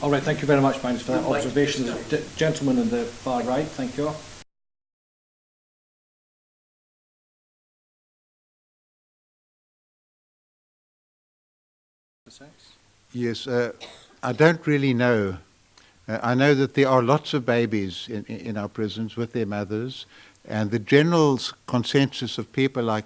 All right, thank you very much, Magnus, for that observation. The gentleman in the far right, thank you. Yes, I don't really know. I know that there are lots of babies in our prisons with their mothers, and the general consensus of people like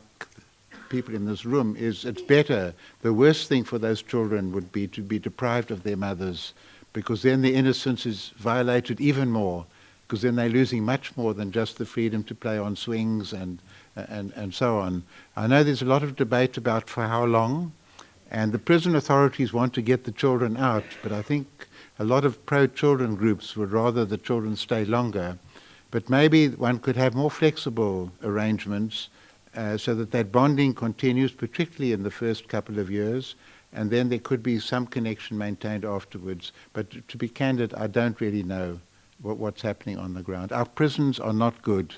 people in this room is it's better. The worst thing for those children would be to be deprived of their mothers, because then their innocence is violated even more, because then they're losing much more than just the freedom to play on swings and so on. I know there's a lot of debate about for how long, and the prison authorities want to get the children out, but I think a lot of pro-children groups would rather the children stay longer. But maybe one could have more flexible arrangements so that bonding continues, particularly in the first couple of years, and then there could be some connection maintained afterwards. But to be candid, I don't really know what's happening on the ground. Our prisons are not good.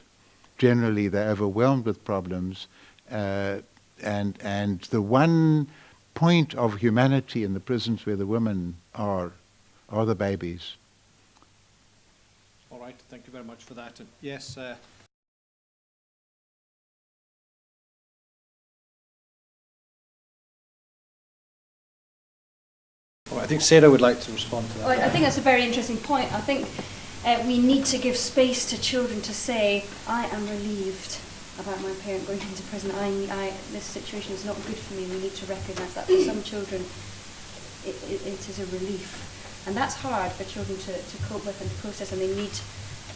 Generally, they're overwhelmed with problems, and the one point of humanity in the prisons where the women are the babies. All right, thank you very much for that. And yes, all right, I think Sarah would like to respond to that. Well, I think that's a very interesting point. I think we need to give space to children to say, I am relieved about my parent going into prison. This situation is not good for me. We need to recognise that for some children it is a relief. And that's hard for children to cope with and process, and they need,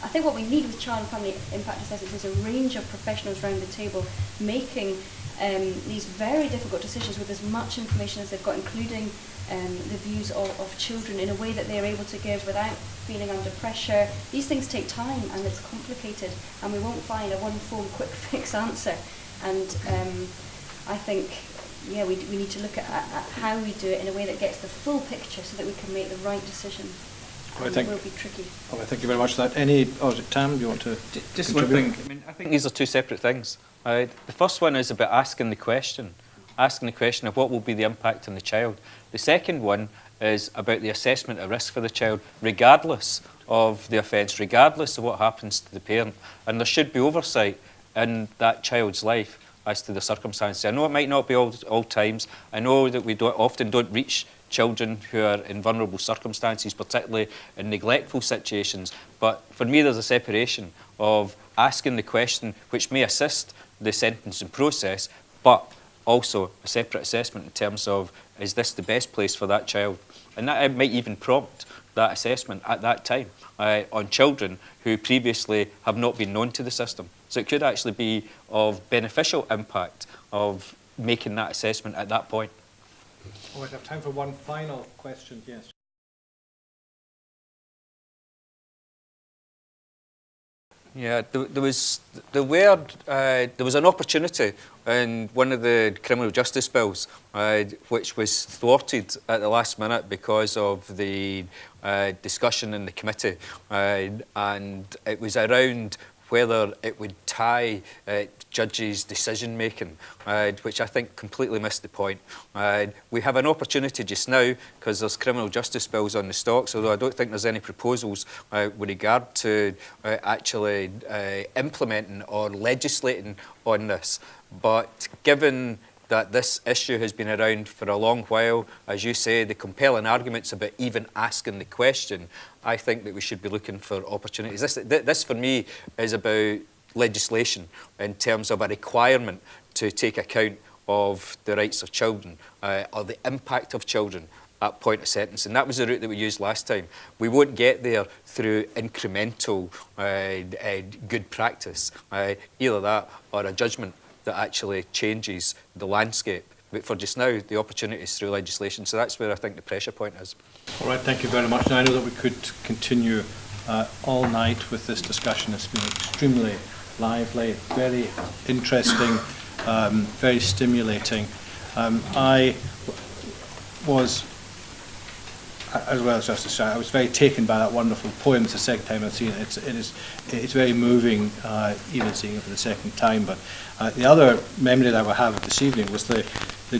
I think what we need with child and family impact assessments is a range of professionals around the table making these very difficult decisions with as much information as they've got, including the views of children in a way that they're able to give without feeling under pressure. These things take time and it's complicated, and we won't find a one-form quick fix answer. And I think we need to look at how we do it in a way that gets the full picture so that we can make the right decision. It will be tricky. All right, thank you very much for that. Is it Tam? Do you want to just one thing? I think these are two separate things. The first one is about asking the question of what will be the impact on the child. The second one is about the assessment of risk for the child, regardless of the offence, regardless of what happens to the parent. And there should be oversight in that child's life as to the circumstances. I know it might not be all times. I know that we often don't reach children who are in vulnerable circumstances, particularly in neglectful situations. But for me, there's a separation of asking the question, which may assist the sentencing process, but also a separate assessment in terms of, is this the best place for that child? And that might even prompt that assessment at that time on children who previously have not been known to the system. So it could actually be of beneficial impact of making that assessment at that point. All right, I have time for one final question, yes. Yeah, there was an opportunity in one of the criminal justice bills, which was thwarted at the last minute because of the discussion in the committee, and it was around whether it would tie judges' decision making, which I think completely missed the point. We have an opportunity just now because there's criminal justice bills on the stocks, although I don't think there's any proposals with regard to actually implementing or legislating on this. But given that this issue has been around for a long while, as you say, the compelling arguments about even asking the question, I think that we should be looking for opportunities. This for me is about legislation in terms of a requirement to take account of the rights of children or the impact of children at point of sentence. And that was the route that we used last time. We won't get there through incremental good practice, either that or a judgment that actually changes the landscape. But for just now, the opportunity is through legislation. So that's where I think the pressure point is. All right, thank you very much. Now, I know that we could continue all night with this discussion. It's been extremely lively, very interesting, very stimulating. I was, as well as Justice Shire, I was very taken by that wonderful poem. It's the second time I've seen it. It's very moving, even seeing it for the second time. But the other memory that I have of this evening was the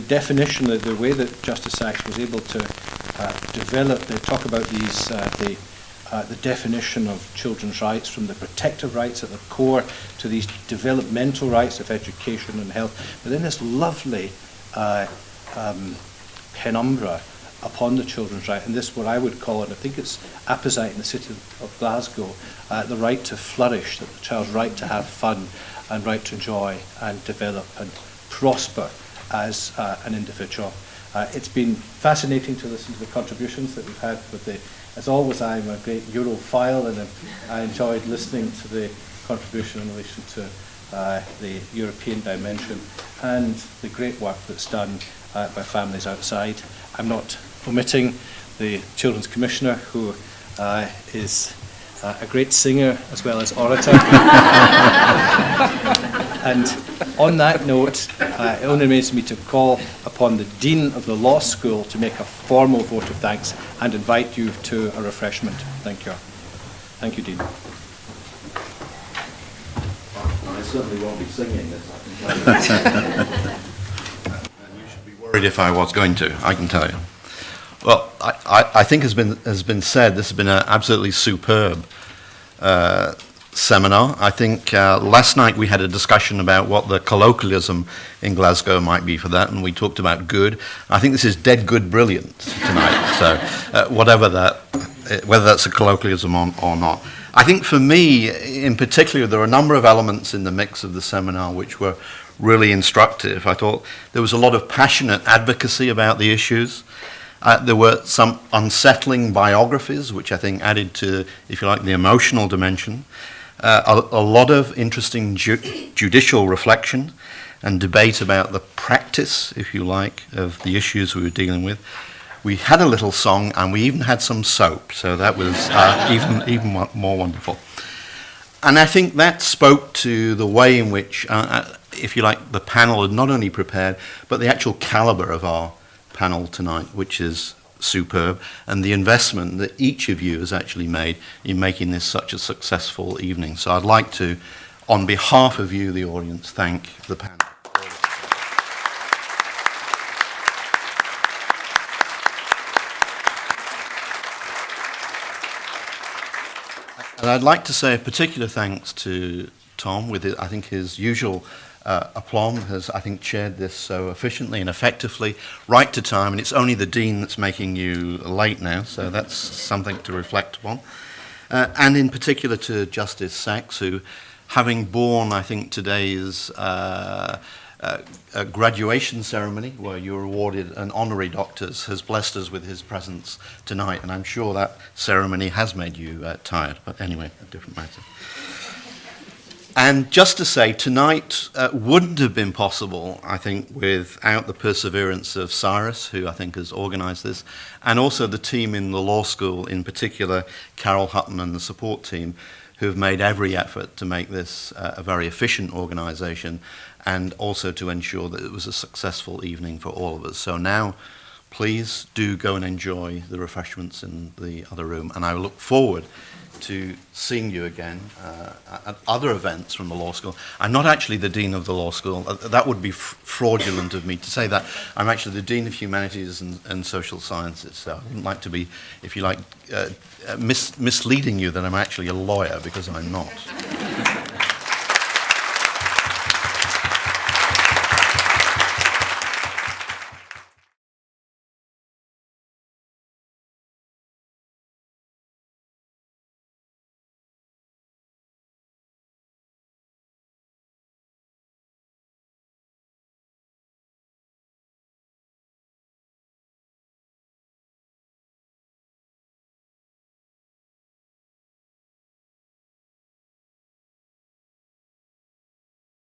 definition, the way that Justice Sachs was able to develop. They talk about these the definition of children's rights, from the protective rights at the core to these developmental rights of education and health. But then this lovely penumbra upon the children's right, and this, what I would call it, I think it's apposite in the city of Glasgow, the right to flourish, that the child's right to have fun and right to enjoy and develop and prosper as an individual. It's been fascinating to listen to the contributions that we've had with the, as always, I'm a great Europhile, and I enjoyed listening to the contribution in relation to the European dimension and the great work that's done by families outside. I'm not omitting the Children's Commissioner, who is a great singer as well as orator. And on that note, it only remains me to call upon the Dean of the Law School to make a formal vote of thanks and invite you to a refreshment. Thank you. Thank you, Dean. I certainly won't be singing this, I can tell you. And you should be worried if I was going to, I can tell you. Well, I think has been said, this has been an absolutely superb seminar. I think last night we had a discussion about what the colloquialism in Glasgow might be for that, and we talked about good. I think this is dead good brilliant tonight, so whatever that, whether that's a colloquialism or not. I think for me, in particular, there are a number of elements in the mix of the seminar which were really instructive. I thought there was a lot of passionate advocacy about the issues. There were some unsettling biographies, which I think added to, if you like, the emotional dimension. A lot of interesting judicial reflection and debate about the practice, if you like, of the issues we were dealing with. We had a little song, and we even had some soap, so that was even more wonderful. And I think that spoke to the way in which, if you like, the panel had not only prepared, but the actual caliber of our panel tonight, which is superb, and the investment that each of you has actually made in making this such a successful evening. So I'd like to, on behalf of you, the audience, thank the panel. And I'd like to say a particular thanks to Tom, with I think his usual aplomb, has, I think, chaired this so efficiently and effectively, right to time, and it's only the Dean that's making you late now, so that's something to reflect upon. And in particular to Justice Sachs, who, having borne, I think, today's graduation ceremony, where you were awarded an honorary doctor's, has blessed us with his presence tonight, and I'm sure that ceremony has made you tired, but anyway, a different matter. And just to say, tonight wouldn't have been possible, I think, without the perseverance of Cyrus, who I think has organised this, and also the team in the law school, in particular Carol Hutton and the support team, who have made every effort to make this a very efficient organisation, and also to ensure that it was a successful evening for all of us. So now, please do go and enjoy the refreshments in the other room, and I look forward to seeing you again at other events from the law school. I'm not actually the Dean of the law school. That would be fraudulent of me to say that. I'm actually the Dean of Humanities and Social Sciences, so I wouldn't like to be, if you like, misleading you that I'm actually a lawyer, because I'm not.